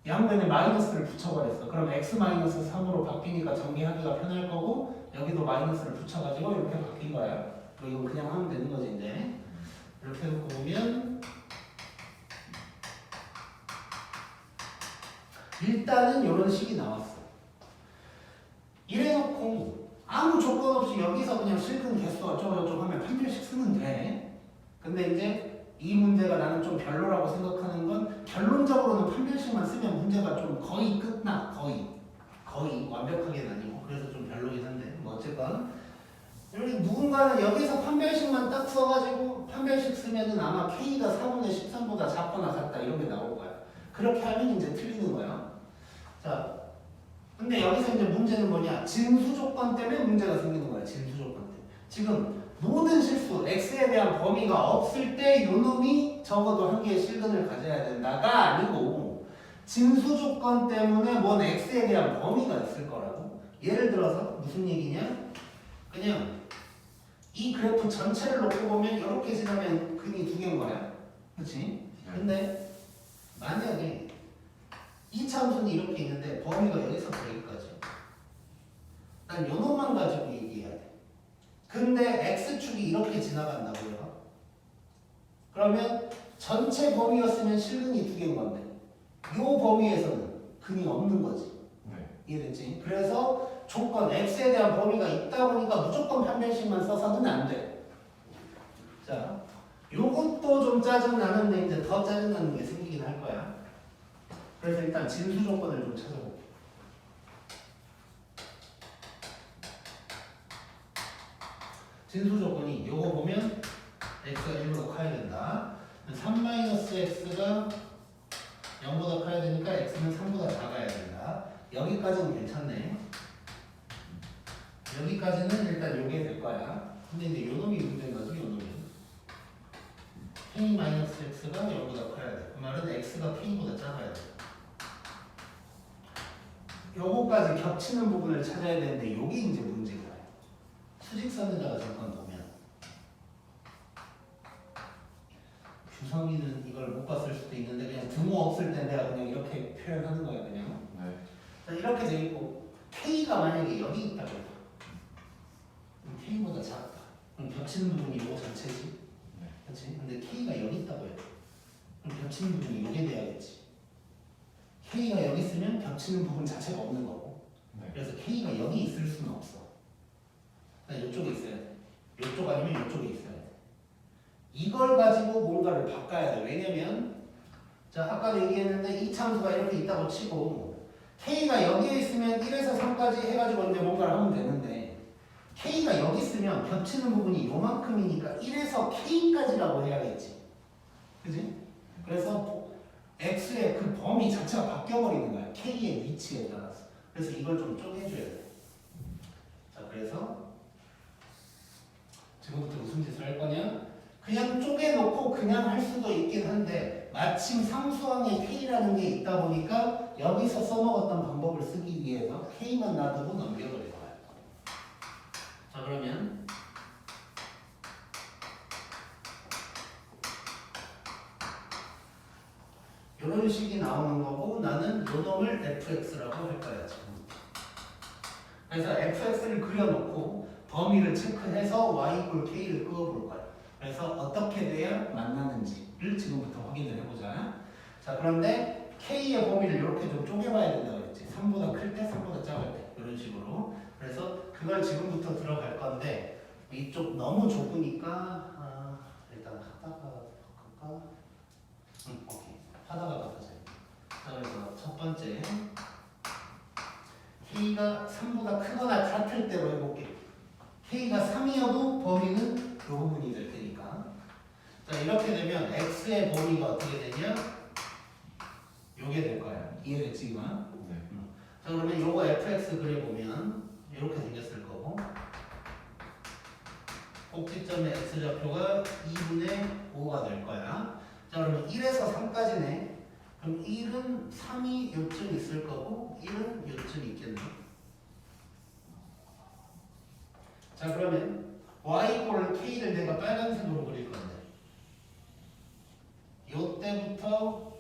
S1: 양변에 마이너스를 붙여버렸어. 그럼 x-3으로 바뀌니까 전개하기가 편할 거고 여기도 마이너스를 붙여가지고 이렇게 바뀐 거야. 그리고 이거 그냥 하면 되는 거지 이제. 이렇게 해놓고 보면 일단은 이런 식이 나왔어. 이래놓고 아무 조건 없이 여기서 그냥 실근 개수 어쩌고저쩌고 하면 판별식 쓰면 돼. 근데 이제 이 문제가 나는 좀 별로라고 생각하는 건 결론적으로는 판별식만 쓰면 문제가 좀 거의 끝나. 거의 완벽하게는 아니고 그래서 좀 별로긴 한데 뭐 어쨌건 여기 누군가는 여기서 판별식만 딱 써가지고 판별식 쓰면은 아마 K가 4분의 13보다 작거나 같다 이런 게 나올 거야. 그렇게 하면 이제 틀리는 거야. 자, 근데 여기서 이제 문제는 뭐냐? 진수 조건 때문에 문제가 생기는 거야. 진수 조건 때문에. 지금 모든 실수, x에 대한 범위가 없을 때 요놈이 적어도 한 개의 실근을 가져야 된다가 아니고 진수 조건 때문에 뭔 x에 대한 범위가 있을 거라고. 예를 들어서 무슨 얘기냐? 그냥 이 그래프 전체를 놓고 보면 이렇게 지나면 근이 2개인 거야. 그렇지? 근데 만약에 이 참수는 이렇게 있는데 범위가 여기서부터 여기까지. 난 요놈만 가지고 얘기해야 돼. 근데 x축이 이렇게 지나간다고요. 그러면 전체 범위였으면 실근이 두 개인 건데 요 범위에서는 근이 없는 거지.
S2: 네.
S1: 이해됐지? 그래서 조건 x에 대한 범위가 있다 보니까 무조건 판별식만 써서는 안 돼. 자, 요것도 좀 짜증나는데 이제 더 짜증나는 게 생기긴 할 거야. 그래서 일단 진수 조건을 좀 찾아볼게. 진수 조건이 요거 보면 x가 1보다 커야 된다. 3-x가 0보다 커야 되니까 x는 3보다 작아야 된다. 여기까지는 괜찮네. 여기까지는 일단 요게 될 거야. 근데 이제 요 놈이 문제인 거지, 요 놈이. k-x가 0보다 커야 돼. 그 말은 x가 k보다 작아야 돼. 요거까지 겹치는 부분을 찾아야 되는데 요게 이제 문제가. 수직선에다가 잠깐 보면 규성이는 이걸 못 봤을 수도 있는데 그냥 등호 없을 때 내가 그냥 이렇게 표현하는 거야 그냥.
S2: 네.
S1: 자, 이렇게 돼 있고 k가 만약에 여기 있다고 해봐. 그럼 k보다 작다. 그럼 겹치는 부분이 요거 전체지.
S2: 네.
S1: 그렇지? 근데 k가 여기 있다고 해봐. 그럼 겹치는 부분이 요게 돼야겠지. k가 여기 있으면 겹치는 부분 자체가 없는 거고.
S2: 네.
S1: 그래서 k가 여기 있을 수는 없어. 이쪽에 있어야 돼. 이쪽 아니면 이쪽에 있어야 돼. 이걸 가지고 뭔가를 바꿔야 돼. 왜냐면 자 아까도 얘기했는데 이 참수가 이렇게 있다고 치고 k가 여기에 있으면 1에서 3까지 해가지고 이제 뭔가를 하면 되는데 k가 여기 있으면 겹치는 부분이 요만큼이니까 1에서 k까지라고 해야겠지. 그지? 그래서 x의 그 범위 자체가 바뀌어버리는 거야. k의 위치에 따라서. 그래서 이걸 좀 쪼개줘야 돼. 자 그래서 지금부터 무슨 짓을 할 거냐? 그냥 쪼개놓고 그냥 할 수도 있긴 한데 마침 상수항에 k라는 게 있다 보니까 여기서 써먹었던 방법을 쓰기 위해서 k만 놔두고 넘겨버릴 거야. 자 그러면 이런 식이 나오는 거고 나는 요 놈을 fx라고 할 거야 지금. 그래서 fx를 그려놓고 범위를 체크해서 y = k를 그어볼 거야. 그래서 어떻게 돼야 만나는지를 지금부터 확인을 해보자. 자 그런데 k의 범위를 이렇게 좀 쪼개봐야 된다고 했지. 3보다 클 때, 3보다 작을 때 이런 식으로. 그래서 그걸 지금부터 들어갈 건데 이쪽 너무 좁으니까 일단 하다가 바꿀까? 오케이. 하다가 바꾸자. 자 그래서 첫 번째 k가 3보다 크거나 같을 때로 해볼게. k가 3이어도 범위는 이 부분이 될 테니까. 자 이렇게 되면 x의 범위가 어떻게 되냐? 요게 될 거야. 이해됐지 이거야?
S2: 네.
S1: 자 그러면 요거 fx 그려보면 이렇게 생겼을 거고 꼭지점의 x좌표가 2분의 5가 될 거야. 자 그러면 1에서 3까지네. 그럼 1은 3이 요쯤 있을 거고 1은 요쯤 있겠네. 자 그러면 y = k를 내가 빨간색으로 그릴 건데 요때부터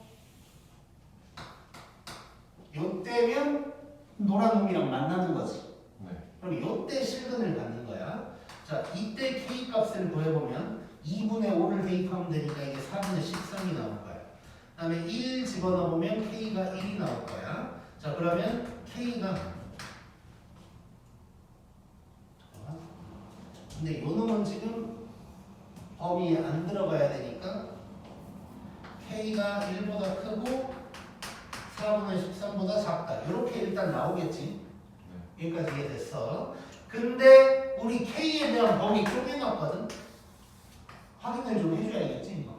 S1: 요때면 노란 놈이랑 만나는 거지.
S2: 네.
S1: 그럼 요때 실근을 갖는 거야. 자 이때 k 값을 구해보면 2분의 5를 대입하면 되니까 이게 4분의 13이 나올 거야. 그 다음에 1 집어넣으면 k가 1이 나올 거야. 자 그러면 k가 근데 요 놈은 지금 범위에 안 들어가야 되니까 k가 1보다 크고 4분의 13보다 작다. 이렇게 일단 나오겠지. 여기까지 이해됐어. 근데 우리 k에 대한 범위 쪼개놨거든. 확인을 좀 해줘야겠지. 이거.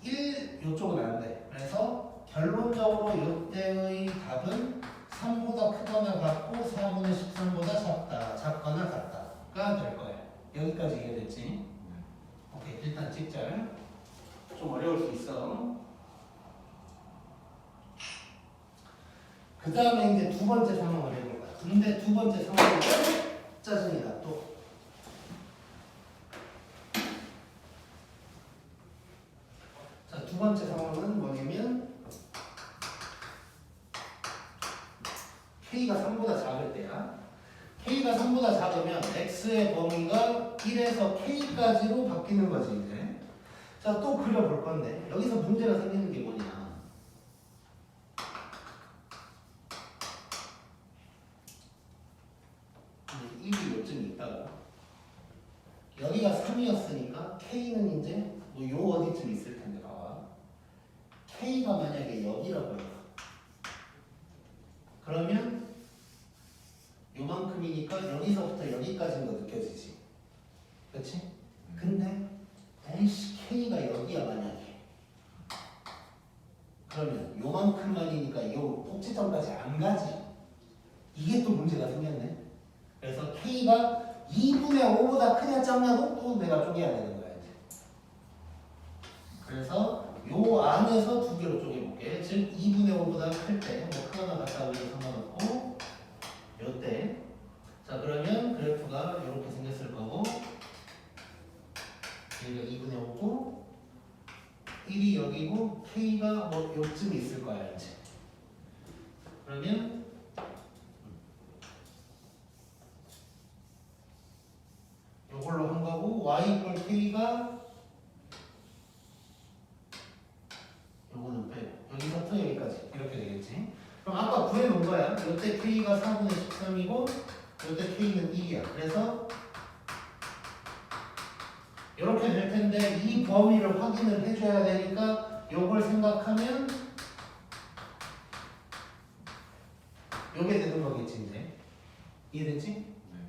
S1: 1 요쪽은 안 돼. 그래서 결론적으로 이때의 답은 3보다 크거나 같고 4분의 13보다 작다. 작거나 같다가 될 거야. 여기까지 이해됐지? 오케이, 일단 찍자. 좀 어려울 수 있어. 그 다음에 이제 두 번째 상황을 해볼 거야. 근데 두 번째 상황은 짜증이다 또. 자, 두 번째 상황은 뭐냐면 K가 3보다 작을 때야. K가 3보다 작으면 X의 범위가 1에서 K까지로 바뀌는 거지 이제. 자, 또 그려볼 건데 여기서 문제가 생기는 게 뭐냐? 이제 1이 요쯤 있다가 여기가 3이었으니까 K는 이제 뭐 요 어디쯤 있을 텐데 봐봐. K가 만약에 여기라고 해요. 그러면 요만큼이니까 여기서부터 여기까지인 거 느껴지지? 그렇지? 근데 에이씨 K가 여기야 만약에 그러면 요만큼만이니까 요 꼭지점까지 안 가지. 이게 또 문제가 생겼네. 그래서 K가 2분의 5보다 크냐 작냐도 또 내가 쪼개야 되는 거야 이제. 그래서 요 안에서 두 개로 쪼개볼게. 즉 2분의 5보다 클 때 뭐 크거나 같다 그래도 상관없고 요때 자 그러면 그래프가 이렇게 생겼을 거고 여기가 2분의 5고 1이 여기고 K가 뭐 요쯤 있을 거야 이제. 그러면 요걸로 한 거고 y 이퀄 K가 요거는 빼고 여기서부터 여기까지 이렇게 되겠지. 그럼 아까 구해놓은 거야. 요때 K가 4분의 13이고 요때 K는 1이야. 그래서 이렇게 될 텐데 이 범위를 확인을 해줘야 되니까 요걸 생각하면 요게 되는 거겠지 이제. 이해됐지?
S2: 네.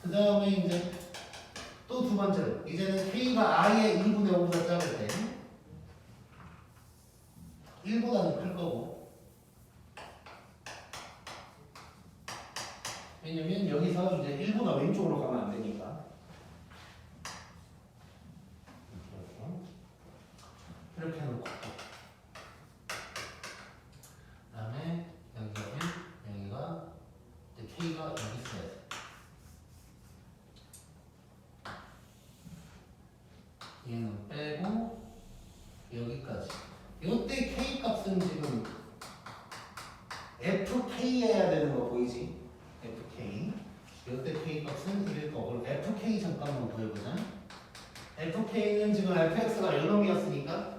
S1: 그 다음에 이제 또 두 번째로 이제는 K가 I의 1분의 5보다 작을 때 1보다는 클 거고 왜냐면 여기서 이제 1보다 왼쪽으로 가면 안 되니까 이렇게 해놓고 그 다음에 여기가 이제 K가 여기 있어야 돼. 얘는 빼고 여기까지. 요때 K 값은 지금 FK여야 되는 거 보이지? FK. 요때 K 값은 1일 거고 FK 잠깐만 보여보자. FK는 지금 FX가 요놈이었으니까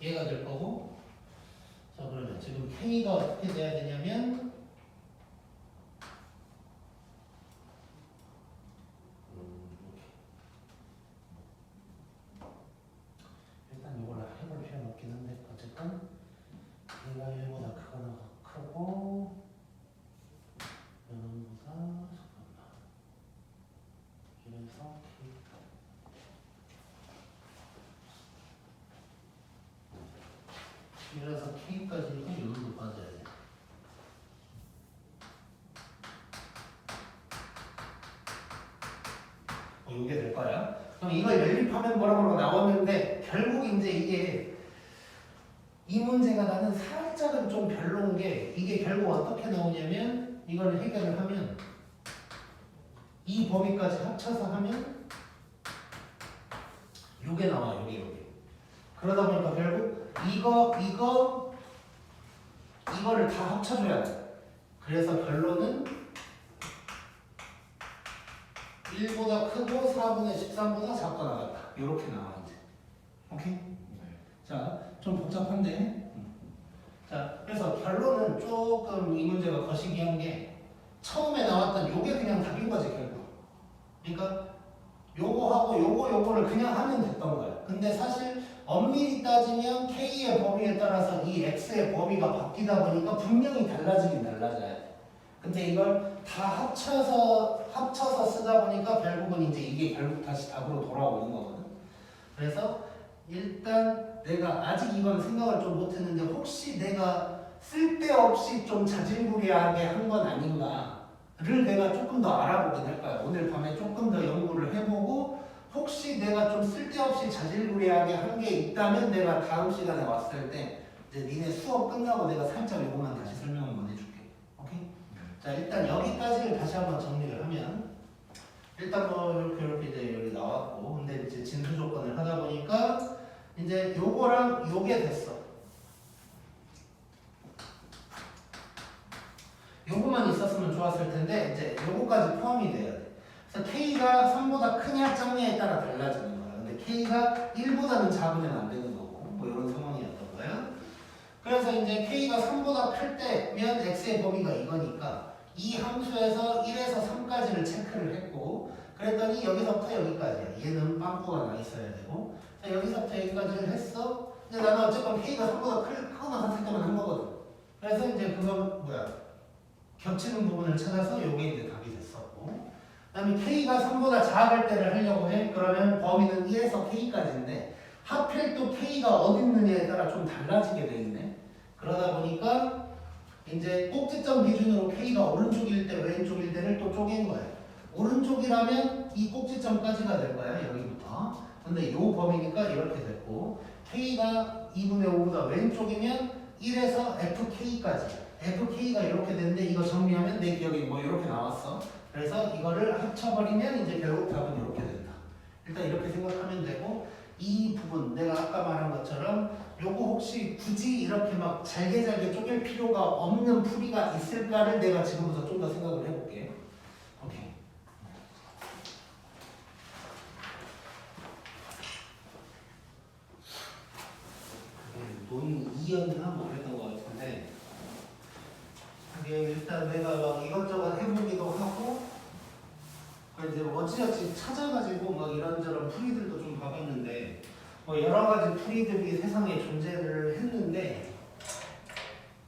S1: 얘가 될 거고 자 그러면 지금 K가 어떻게 돼야 되냐면 일단 이걸 해볼 필요는 없긴 한데 어쨌든 K가 1보다 크거나 크고 요놈보다 잠깐만 이래서 이래서 K까지니까 요놈도 빠져야 돼. 이게 될 거야. 그럼 이걸 연립하면 뭐라고 나왔는데 결국 이제 이게 이 문제가 나는 살짝은 좀 별로인 게 이게 결국 어떻게 나오냐면 이걸 해결을 하면 이 범위까지 합쳐서 하면 요게 나와 요게 그러다 보니까 결국 이거를 다 합쳐줘야 돼. 그래서 결론은 1보다 크고 4분의 13보다 작거나 같다. 이렇게 나와 이제. 오케이?
S2: 네.
S1: 자, 좀 복잡한데. 자, 그래서 결론은 조금 이 문제가 거시기한 게 처음에 나왔던 요게 그냥 답인 거지 결국. 그러니까 요거하고 요거를 그냥 하면 됐던 거야. 근데 사실 엄밀히 따지면 K의 범위에 따라서 이 X의 범위가 바뀌다 보니까 분명히 달라지긴 달라져야 돼. 근데 이걸 다 합쳐서 쓰다 보니까 결국은 이제 이게 결국 다시 답으로 돌아오는 거거든. 그래서 일단 내가 아직 이건 생각을 좀 못했는데 혹시 내가 쓸데없이 좀 자질구레하게 한 건 아닌가를 내가 조금 더 알아보긴 할 거야. 오늘 밤에 조금 더 연구를 해보고 혹시 내가 좀 쓸데없이 자질구레하게 한 게 있다면 내가 다음 시간에 왔을 때 이제 니네 수업 끝나고 내가 살짝 이것만 다시 설명 한번 해줄게. 오케이? 자 일단 여기까지를 다시 한번 정리를 하면 일단 뭐 이렇게 이제 여기 나왔고 근데 이제 진수 조건을 하다 보니까 이제 요거랑 요게 됐어. 요거까지 포함이 돼야 돼. 그래서 K가 3보다 크냐 작냐에 따라 달라지는 거야. 근데 K가 1보다는 작으면 안 되는 거고 뭐 이런 상황이었던 거야. 그래서 이제 K가 3보다 클 때면 X의 범위가 이거니까 이 함수에서 1에서 3까지를 체크를 했고 그랬더니 여기서부터 여기까지야. 얘는 빵꾸가 나 있어야 되고 자, 여기서부터 여기까지를 했어. 근데 나는 어쨌건 K가 3보다 크거나 같을 때만 한 거거든. 그래서 이제 그건 겹치는 부분을 찾아서 요게 이제 답이 됐었고 그 다음에 K가 3보다 작을 때를 하려고 해. 그러면 범위는 1에서 K까지인데 하필 또 K가 어디 있느냐에 따라 좀 달라지게 돼 있네. 그러다 보니까 이제 꼭지점 기준으로 K가 오른쪽일 때 왼쪽일 때를 또 쪼갠 거야. 오른쪽이라면 이 꼭지점까지가 될 거야. 여기부터. 근데 요 범위니까 이렇게 됐고 K가 2분의 5보다 왼쪽이면 1에서 FK까지. FK가 이렇게 되는데 이거 정리하면 내 기억에 뭐 이렇게 나왔어. 그래서 이거를 합쳐버리면 이제 결국 답은 이렇게 된다. 일단 이렇게 생각하면 되고 이 부분 내가 아까 말한 것처럼 요거 혹시 굳이 이렇게 막 잘게 쪼갤 필요가 없는 풀이가 있을까를 내가 지금부터 좀 더 생각을 해볼게. 오케이. 논 2였나 뭐 그랬던 것 같은데 이게 일단 내가 막 이것저것 해보기도 하고 이제 어찌저찌 찾아가지고 막 이런저런 풀이들도 좀 봐봤는데 뭐 여러 가지 풀이들이 세상에 존재를 했는데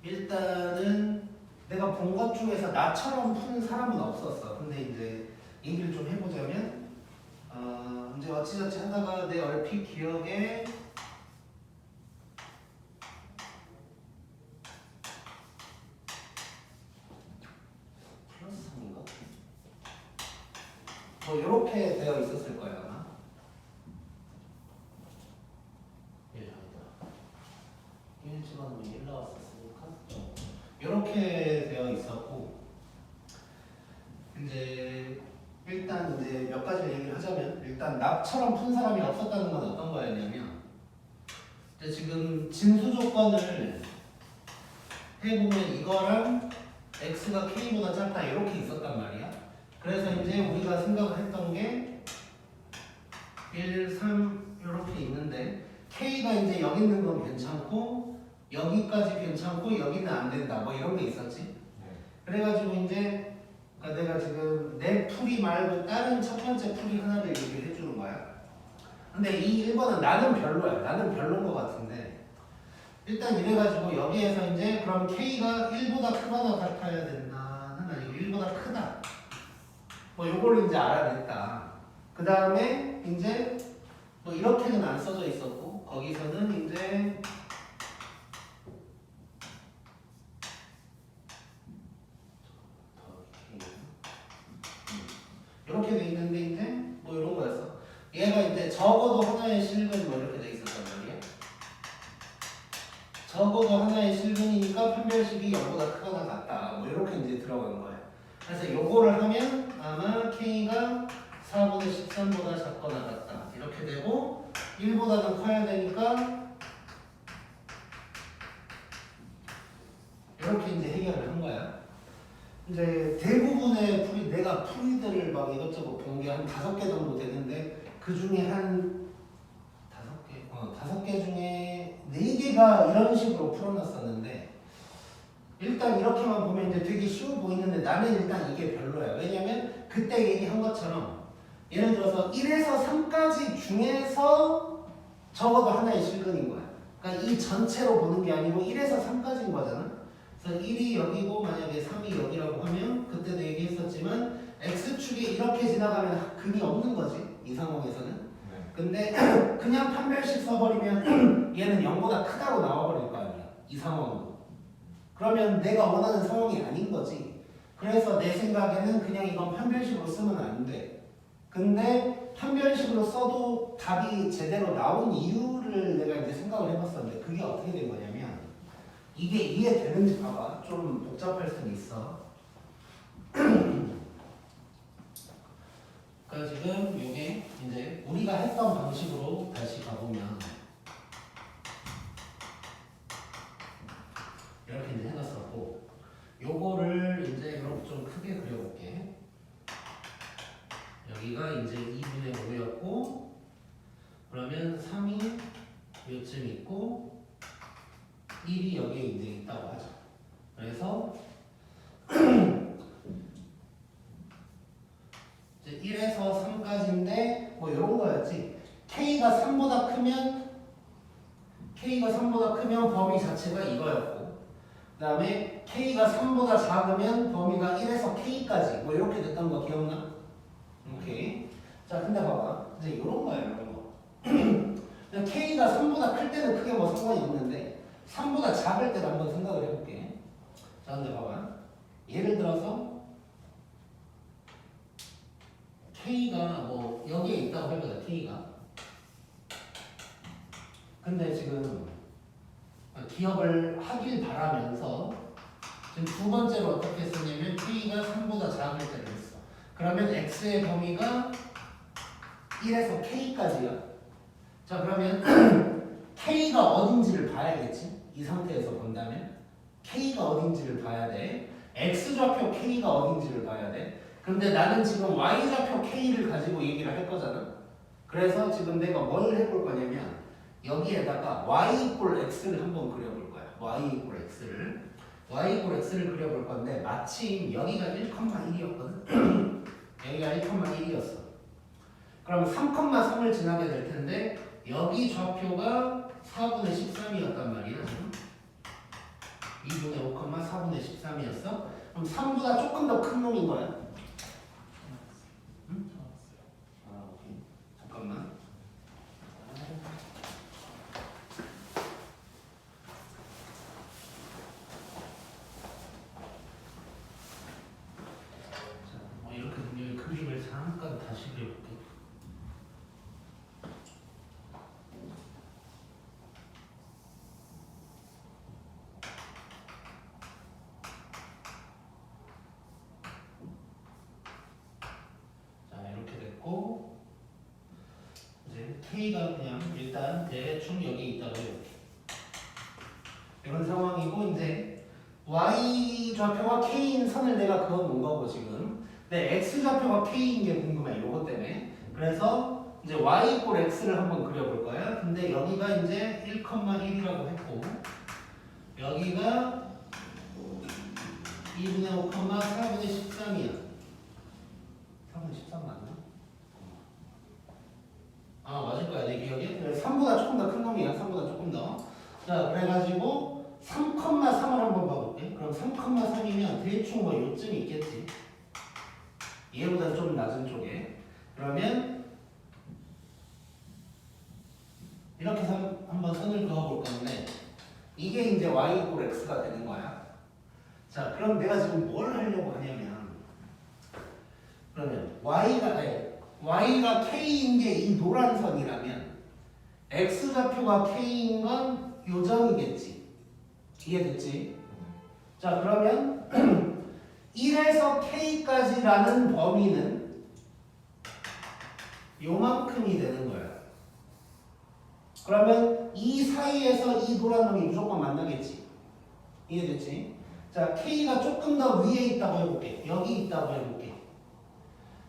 S1: 일단은 내가 본 것 중에서 나처럼 푸는 사람은 없었어. 근데 이제 얘기를 좀 해보자면 이제 어찌저찌 하다가 내 얼핏 기억에 플러스 3인가? 뭐 이렇게 되어 있었을 거야 아마. 집어넣으면 1 나왔었으니까 이렇게 되어 있었고 이제 일단 이제 몇 가지 얘기를 하자면 일단 나처럼 푼 사람이 없었다는 건 어떤 거였냐면 이제 지금 진수 조건을 해보면 이거랑 x가 k보다 작다 이렇게 있었단 말이야. 그래서 이제 우리가 생각을 했던 게 1, 3 이렇게 있는데 k가 이제 여기 있는 건 괜찮고 여기까지 괜찮고 여기는 안 된다 뭐 이런 게 있었지.
S2: 네.
S1: 그래가지고 이제 내가 지금 내 풀이 말고 다른 첫 번째 풀이 하나를 얘기를 해주는 거야. 근데 이 1번은 나는 별로야. 나는 별로인 것 같은데 일단 이래가지고 여기에서 이제 그럼 K가 1보다 크거나 같아야 된다는 아니고 1보다 크다 뭐 요거를 이제 알아냈다. 그 다음에 이제 뭐 이렇게는 안 써져 있었고 거기서는 이제 이렇게 돼 있는데 이제 뭐 이런 거였어. 얘가 이제 적어도 하나의 실근 뭐 이렇게 돼 있었단 말이야. 적어도 하나의 실근이니까 판별식이 0보다 크거나 같다. 뭐 이렇게 이제 들어간 거야. 그래서 요거를 하면 아마 K가 4분의 13보다 작거나 같다. 이렇게 되고 1보다는 커야 되니까 이렇게 이제 해결을 한 거야. 이제 대부분의 풀이 내가 풀이들을 막 이것저것 본 게 한 5개 정도 되는데 그 중에 한 5개 중에 4개가 이런 식으로 풀어놨었는데 일단 이렇게만 보면 이제 되게 쉬워 보이는데 나는 일단 이게 별로야. 왜냐면 그때 얘기한 것처럼 예를 들어서 1에서 3까지 중에서 적어도 하나의 실근인 거야. 그러니까 이 전체로 보는 게 아니고 1에서 3까지인 거잖아. 그래서 1이 여기고 만약에 3이 여기라고 하면 그때도 얘기했었지만 X축이 이렇게 지나가면 근이 없는 거지. 이 상황에서는.
S2: 네.
S1: 근데 그냥 판별식 써버리면 얘는 0보다 크다고 나와버릴 거 아니야. 이 상황으로. 그러면 내가 원하는 상황이 아닌 거지. 그래서 내 생각에는 그냥 이건 판별식으로 쓰면 안 돼. 근데 판별식으로 써도 답이 제대로 나온 이유를 내가 이제 생각을 해봤었는데 그게 어떻게 된 거냐면 이게 이해되는지 봐봐. 좀 복잡할 수는 있어. 그러니까 지금 이게 이제 우리가 했던 방식으로 다시 가보면 이렇게 이제 해놨었고 요거를 이제 이렇게 좀 크게 그려볼게. 여기가 이제 2분의 5였고 그러면 3이 요쯤 있고 1이 여기에 이제 있다고 하죠. 그래서 이제 1에서 3까지인데 뭐 이런 거였지. K가 3보다 크면 범위 자체가 이거였고 그 다음에 K가 3보다 작으면 범위가 1에서 K까지 뭐 이렇게 됐던 거 기억나? 오케이. 자 근데 봐봐 이제 이런 거예요. 이런 거. K가 3보다 클 때는 크게 뭐 상관이 없는데 3보다 작을 때를 한번 생각을 해볼게. 자 근데 봐봐 예를 들어서 K가 뭐 여기에 있다고 해보자. K가 근데 지금 기억을 하길 바라면서 지금 두 번째로 어떻게 했었냐면 K가 3보다 작을 때를 했어. 그러면 X의 범위가 1에서 K까지야. 자 그러면 K가 어딘지를 봐야겠지. 이 상태에서 본다면 K가 어딘지를 봐야 돼. X좌표 K가 어딘지를 봐야 돼. 근데 나는 지금 Y좌표 K를 가지고 얘기를 할 거잖아. 그래서 지금 내가 뭘 해볼 거냐면 여기에다가 Y 이꼴 X를 한번 그려볼 거야. Y 이꼴 X를 그려볼 건데 마침 여기가 1,1이었거든. 여기가 1,1이었어. 그럼 3,3을 지나게 될 텐데 여기 좌표가 4분의 13이었단 말이야. 지금 2분의 5, 4분의 13이었어. 그럼 3보다 조금 더 큰 놈인 거야. 응? 아, 오케이. 잠깐만. 이렇게 되면 그림을 잠깐 다시 그려볼게. 자 이렇게 됐고 이제 K가 그냥 일단 대충 여기 있다고 해볼게. 이런 상황이고 이제 Y 좌표가 K인 선을 내가 그어놓은 거고 지금. 근데 X 좌표가 K인 게 궁금해. 요거 때문에. 그래서 이제 Y 이꼴 X를 한번 그려볼 거야. 근데 여기가 이제 1,1이라고 했고 여기가 2분의 5, 4분의 13이야. 4분의 13 맞나? 아 맞을 거야 내 기억에. 3보다 조금 더 큰 놈이야. 3보다 조금 더. 자 그래가지고 3,3을 한번 봐볼게. 그럼 3,3이면 대충 뭐 요쯤 있겠지. 얘보다 좀 낮은 쪽에. 그러면 이렇게 해서 한번 선을 그어볼 건데 이게 이제 y 이꼴 x가 되는 거야. 자 그럼 내가 지금 뭘 하려고 하냐면 그러면 y가 k인 게 이 노란 선이라면 x 좌표가 k인 건 요점이겠지. 이해됐지? 자 그러면 1에서 k까지라는 범위는 요만큼이 되는 거야. 그러면 이 사이에서 이 노란 놈이 무조건 만나겠지. 이해됐지? 자 k가 조금 더 위에 있다고 해볼게. 여기 있다고 해볼게.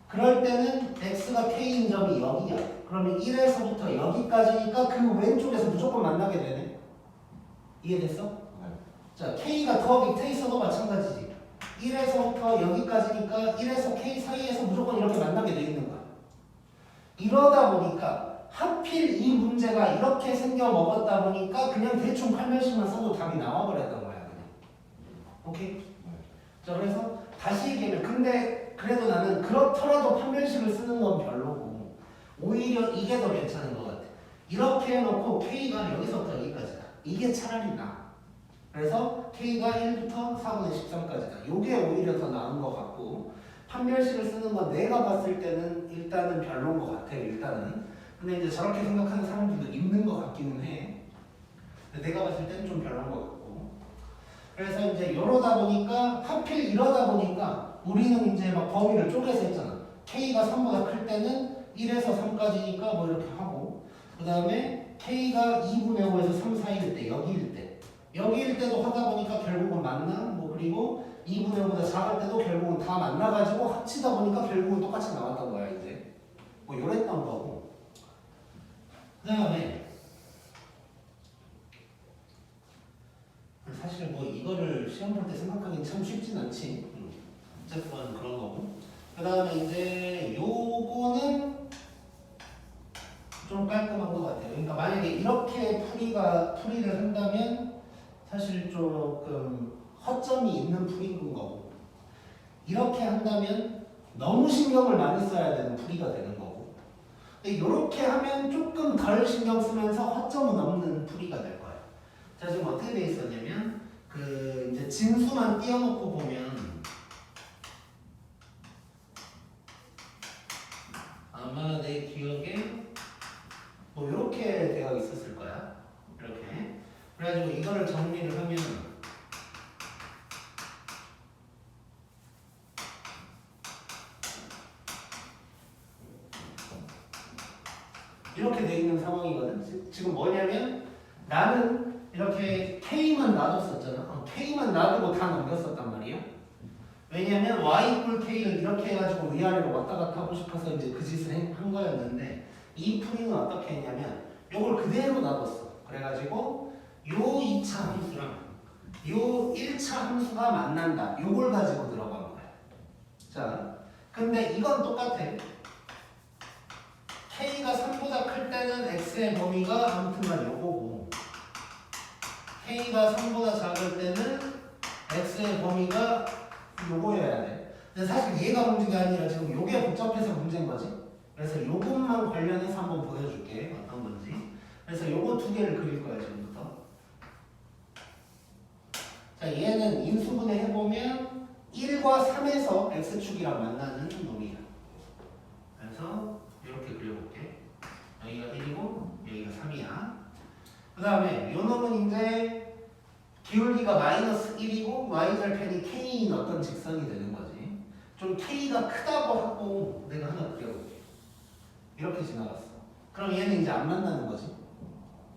S1: 그럴 때는 x가 k인 점이 여기야. 그러면 1에서부터 여기까지니까 그 왼쪽에서 무조건 만나게 되네. 이해됐어?
S2: 네.
S1: 자 k가 더 밑에 있어도 마찬가지지. 1에서부터 여기까지니까 1에서 k 사이에서 무조건 이렇게 만나게 돼 있는 거야. 이러다 보니까 하필 이 문제가 이렇게 생겨 먹었다 보니까 그냥 대충 팔면식만 써도 답이 나와버렸던 거야. 그냥. 오케이?
S2: 네.
S1: 자 그래서 다시 얘기하면 근데 그래도 나는 그렇더라도 판별식을 쓰는 건 별로고 오히려 이게 더 괜찮은 것 같아. 이렇게 해놓고 K가 여기서부터 여기까지다. 이게 차라리 나아. 그래서 K가 1부터 4분의 13까지다. 이게 오히려 더 나은 것 같고 판별식을 쓰는 건 내가 봤을 때는 일단은 별로인 것 같아. 일단은. 근데 이제 저렇게 생각하는 사람들도 있는 것 같기는 해. 근데 내가 봤을 때는 좀 별로인 것 같고. 그래서 이제 이러다 보니까 하필 이러다 보니까 우리는 이제 막 범위를 쪼개서 했잖아. K가 3보다 클 때는 1에서 3까지니까 뭐 이렇게 하고 그 다음에 K가 2분의 5에서 3 사이일 때 여기일 때도 하다 보니까 결국은 만나 뭐 그리고 2분의 5보다 작을 때도 결국은 다 만나가지고 합치다 보니까 결국은 똑같이 나왔던 거야 이제. 시험 볼 때 생각하기는 참 쉽진 않지. 어쨌건 그런 거고. 그 다음에 이제 요거는 좀 깔끔한 것 같아요. 그러니까 만약에 이렇게 풀이를 한다면 사실 조금 허점이 있는 풀이인 거고, 이렇게 한다면 너무 신경을 많이 써야 되는 풀이가 되는 거고, 근데 이렇게 하면 조금 덜 신경 쓰면서 허점은 없는 풀이가 될 거예요. 자, 지금 어떻게 돼 있었냐면 그 이제 진수만 띄워놓고 보면 아마 내 기억에 뭐 이렇게 되어 있었을 거야. 이렇게. 그래가지고 이거를 정리를 하면 이렇게 돼 있는 상황이거든. 지금 뭐냐면 나는 이렇게 K만 놔뒀었잖아. K만 놔두고 다 넘겼었단 말이야. 왜냐면 Y 이퀄 K를 이렇게 해가지고 위아래로 왔다 갔다 하고 싶어서 이제 그 짓을 한 거였는데, 이 풀이는 어떻게 했냐면 요걸 그대로 놔뒀어. 그래가지고 요 2차 함수랑 요 1차 함수가 만난다. 요걸 가지고 들어간 거야. 자, 근데 이건 똑같아. K가 3보다 클 때는 X의 범위가 아무튼간 요거고, K가 3보다 작을 때는 X의 범위가 요거여야 돼. 근데 사실 얘가 문제가 아니라 지금 요게 복잡해서 문제인 거지. 그래서 요것만 관련해서 한번 보여줄게. 어떤 건지. 그래서 요거 두 개를 그릴 거야, 지금부터. 자, 얘는 인수분해 해보면 1과 3에서 X축이랑 만나는 놈이야. 그래서 이렇게 그려볼게. 여기가 1이고 여기가 3이야. 그 다음에 요 놈은 이제 기울기가 마이너스 1이고 y절편이 k인 어떤 직선이 되는 거지. 좀 k가 크다고 하고 내가 하나 그려볼게. 이렇게 지나갔어. 그럼 얘는 이제 안 만나는 거지.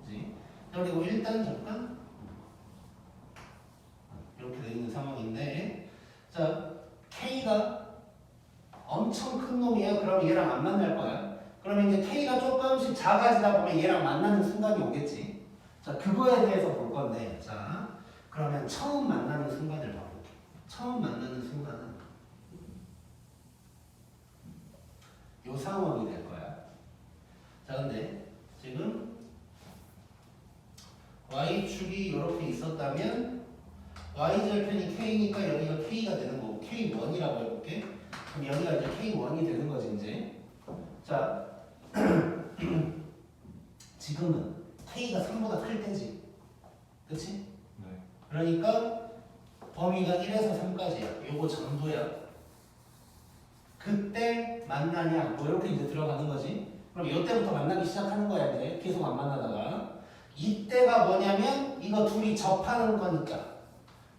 S1: 그치? 그리고 일단 잠깐 이렇게 돼 있는 상황인데, 자, k가 엄청 큰 놈이야. 그럼 얘랑 안 만날 거야. 그럼 이제 k가 조금씩 작아지다 보면 얘랑 만나는 순간이 오겠지. 자, 그거에 대해서 볼 건데, 자, 그러면 처음 만나는 순간을 봐볼게. 처음 만나는 순간은 요 상황이 될 거야. 자, 근데 지금 y축이 이렇게 있었다면 y절편이 k니까 여기가 k가 되는 거고, k1이라고 해볼게. 그럼 여기가 이제 k1이 되는 거지 이제. 자, 지금은 k가 3보다 클 때지, 그치?
S2: 네.
S1: 그러니까 범위가 1에서 3까지야. 요거 정도야. 그때 만나냐? 뭐 이렇게 이제 들어가는 거지. 그럼 요때부터 만나기 시작하는 거야 이제. 계속 안 만나다가. 이때가 뭐냐면 이거 둘이 접하는 거니까.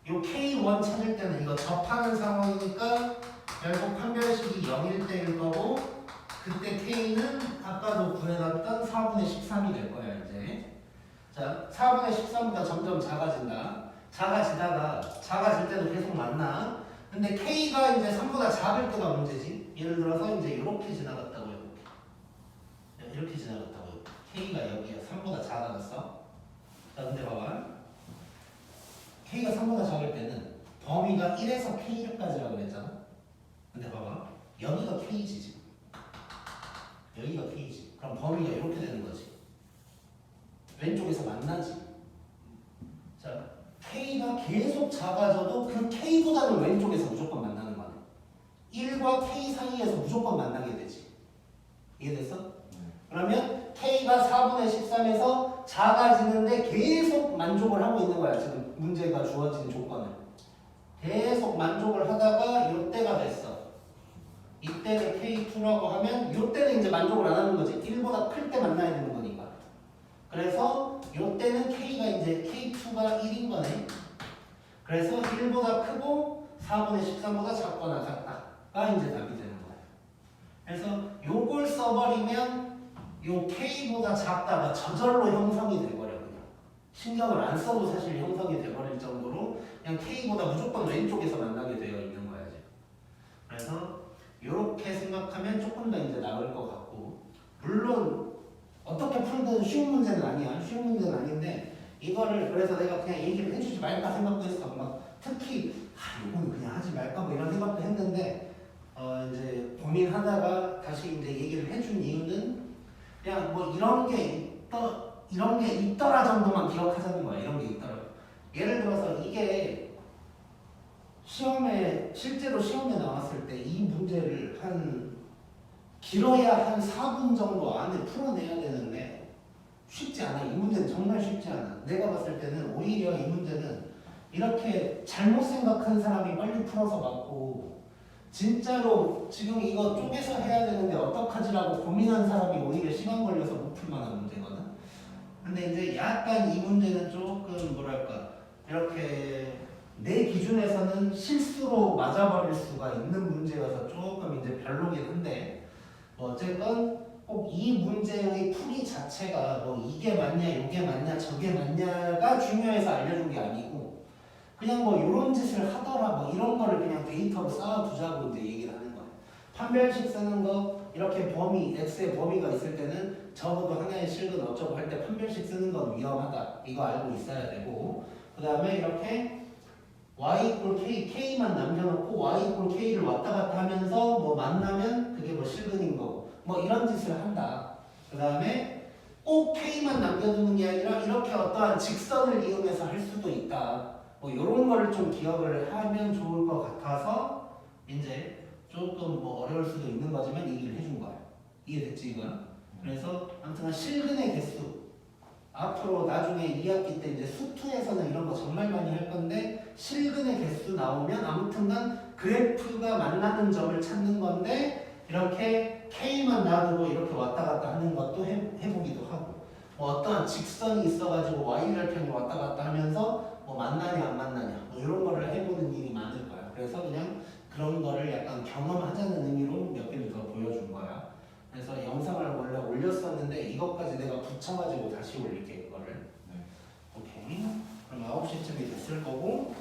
S1: 요 K1 찾을 때는 이거 접하는 상황이니까 결국 판별식이 0일 때일 거고, 그때 K는 아까도 구해놨던 4분의 13이 될 거야 이제. 자, 4분의 13보다 점점 작아진다. 작아질 때도 계속 만나. 근데 K가 이제 3보다 작을 때가 문제지. 예를 들어서 이제 이렇게 지나갔다고 해볼게. 이렇게 지나갔다고 해볼게. K가 여기야. 3보다 작아졌어. 자, 근데 봐봐. K가 3보다 작을 때는 범위가 1에서 K까지라고 그랬잖아. 근데 봐봐. 여기가 K지 지금. 여기가 K지. 그럼 범위가 이렇게 되는 거지. 왼쪽에서 만나지. 자, K가 계속 작아져도 그 K보다는 왼쪽에서 무조건 만나는 거네. 1과 K 사이에서 무조건 만나게 되지. 이해됐어? 그러면 K가 4분의 13에서 작아지는데 계속 만족을 하고 있는 거야. 지금 문제가 주어진 조건을. 계속 만족을 하다가 이때가 됐어. 이때를 K2라고 하면 이때는 이제 만족을 안 하는 거지. 1보다 클 때 만나야 되는 거니까. 그래서 이때는 K가 이제 K2가 1인 거네. 그래서 1보다 크고 4분의 13보다 작거나 같다가 이제 답이 되는 거야. 그래서 요걸 써버리면 요 K보다 작다가 저절로 형성이 돼버려. 그냥 신경을 안 써도 사실 형성이 돼버릴 정도로 그냥 K보다 무조건 왼쪽에서 만나게 되어 있는 거야 지금. 그래서 이렇게 생각하면 조금 더 이제 나을 것 같고, 물론 어떻게 풀든 쉬운 문제는 아니야. 쉬운 문제는 아닌데 이거를 그래서 내가 그냥 얘기를 해주지 말까 생각도 했어. 막 특히 이건 그냥 하지 말까 뭐 이런 생각도 했는데 이제 고민하다가 다시 이제 얘기를 해준 이유는 그냥 뭐 이런 게 있더라 정도만 기억하자는 거야. 이런 게 있더라. 예를 들어서 이게 실제로 시험에 나왔을 때 이 문제를 길어야 한 4분 정도 안에 풀어내야 되는데 쉽지 않아. 이 문제는 정말 쉽지 않아. 내가 봤을 때는 오히려 이 문제는 이렇게 잘못 생각한 사람이 빨리 풀어서 맞고 진짜로 지금 이거 쪼개서 해야 되는데 어떡하지라고 고민한 사람이 오히려 시간 걸려서 못 풀 만한 문제거든. 근데 이제 약간 이 문제는 조금 뭐랄까 이렇게 내 기준에서는 실수로 맞아버릴 수가 있는 문제여서 조금 이제 별로긴 한데 뭐 어쨌건 꼭 이 문제의 풀이 자체가 뭐 이게 맞냐 이게 맞냐 저게 맞냐가 중요해서 알려준 게 아니고 그냥 뭐 이런 짓을 하더라 뭐 이런 거를 그냥 데이터로 쌓아두자고 이제 얘기를 하는 거예요. 판별식 쓰는 거 이렇게 범위 x의 범위가 있을 때는 적어도 하나의 실근 어쩌고 할 때 판별식 쓰는 건 위험하다 이거 알고 있어야 되고 그 다음에 이렇게 y 이퀄 k, k만 남겨놓고 y 이퀄 k를 왔다 갔다 하면서 뭐 만나면 그게 뭐 실근인 거고 뭐 이런 짓을 한다. 그 다음에 꼭 k만 남겨두는 게 아니라 이렇게 어떠한 직선을 이용해서 할 수도 있다. 뭐 이런 거를 좀 기억을 하면 좋을 것 같아서 이제 조금 뭐 어려울 수도 있는 거지만 얘기를 해준 거야. 이해됐지 이건? 그래서 아무튼 실근의 개수 앞으로 나중에 2학기 때 이제 수투에서는 이런 거 정말 많이 할 건데 실근의 개수 나오면 아무튼간 그래프가 만나는 점을 찾는 건데 이렇게 K만 놔두고 이렇게 왔다 갔다 하는 것도 해보기도 하고 뭐 어떠한 직선이 있어가지고 Y절편이 왔다 갔다 하면서 뭐 만나냐 안 만나냐 뭐 이런 거를 해보는 일이 많을 거야. 그래서 그냥 그런 거를 약간 경험하자는 의미로 몇 개를 더 보여준 거야. 그래서 영상을 원래 올렸었는데 이것까지 내가 붙여가지고 다시 올릴게 이거를.
S2: 네.
S1: 오케이. 그럼 9시쯤이 됐을 거고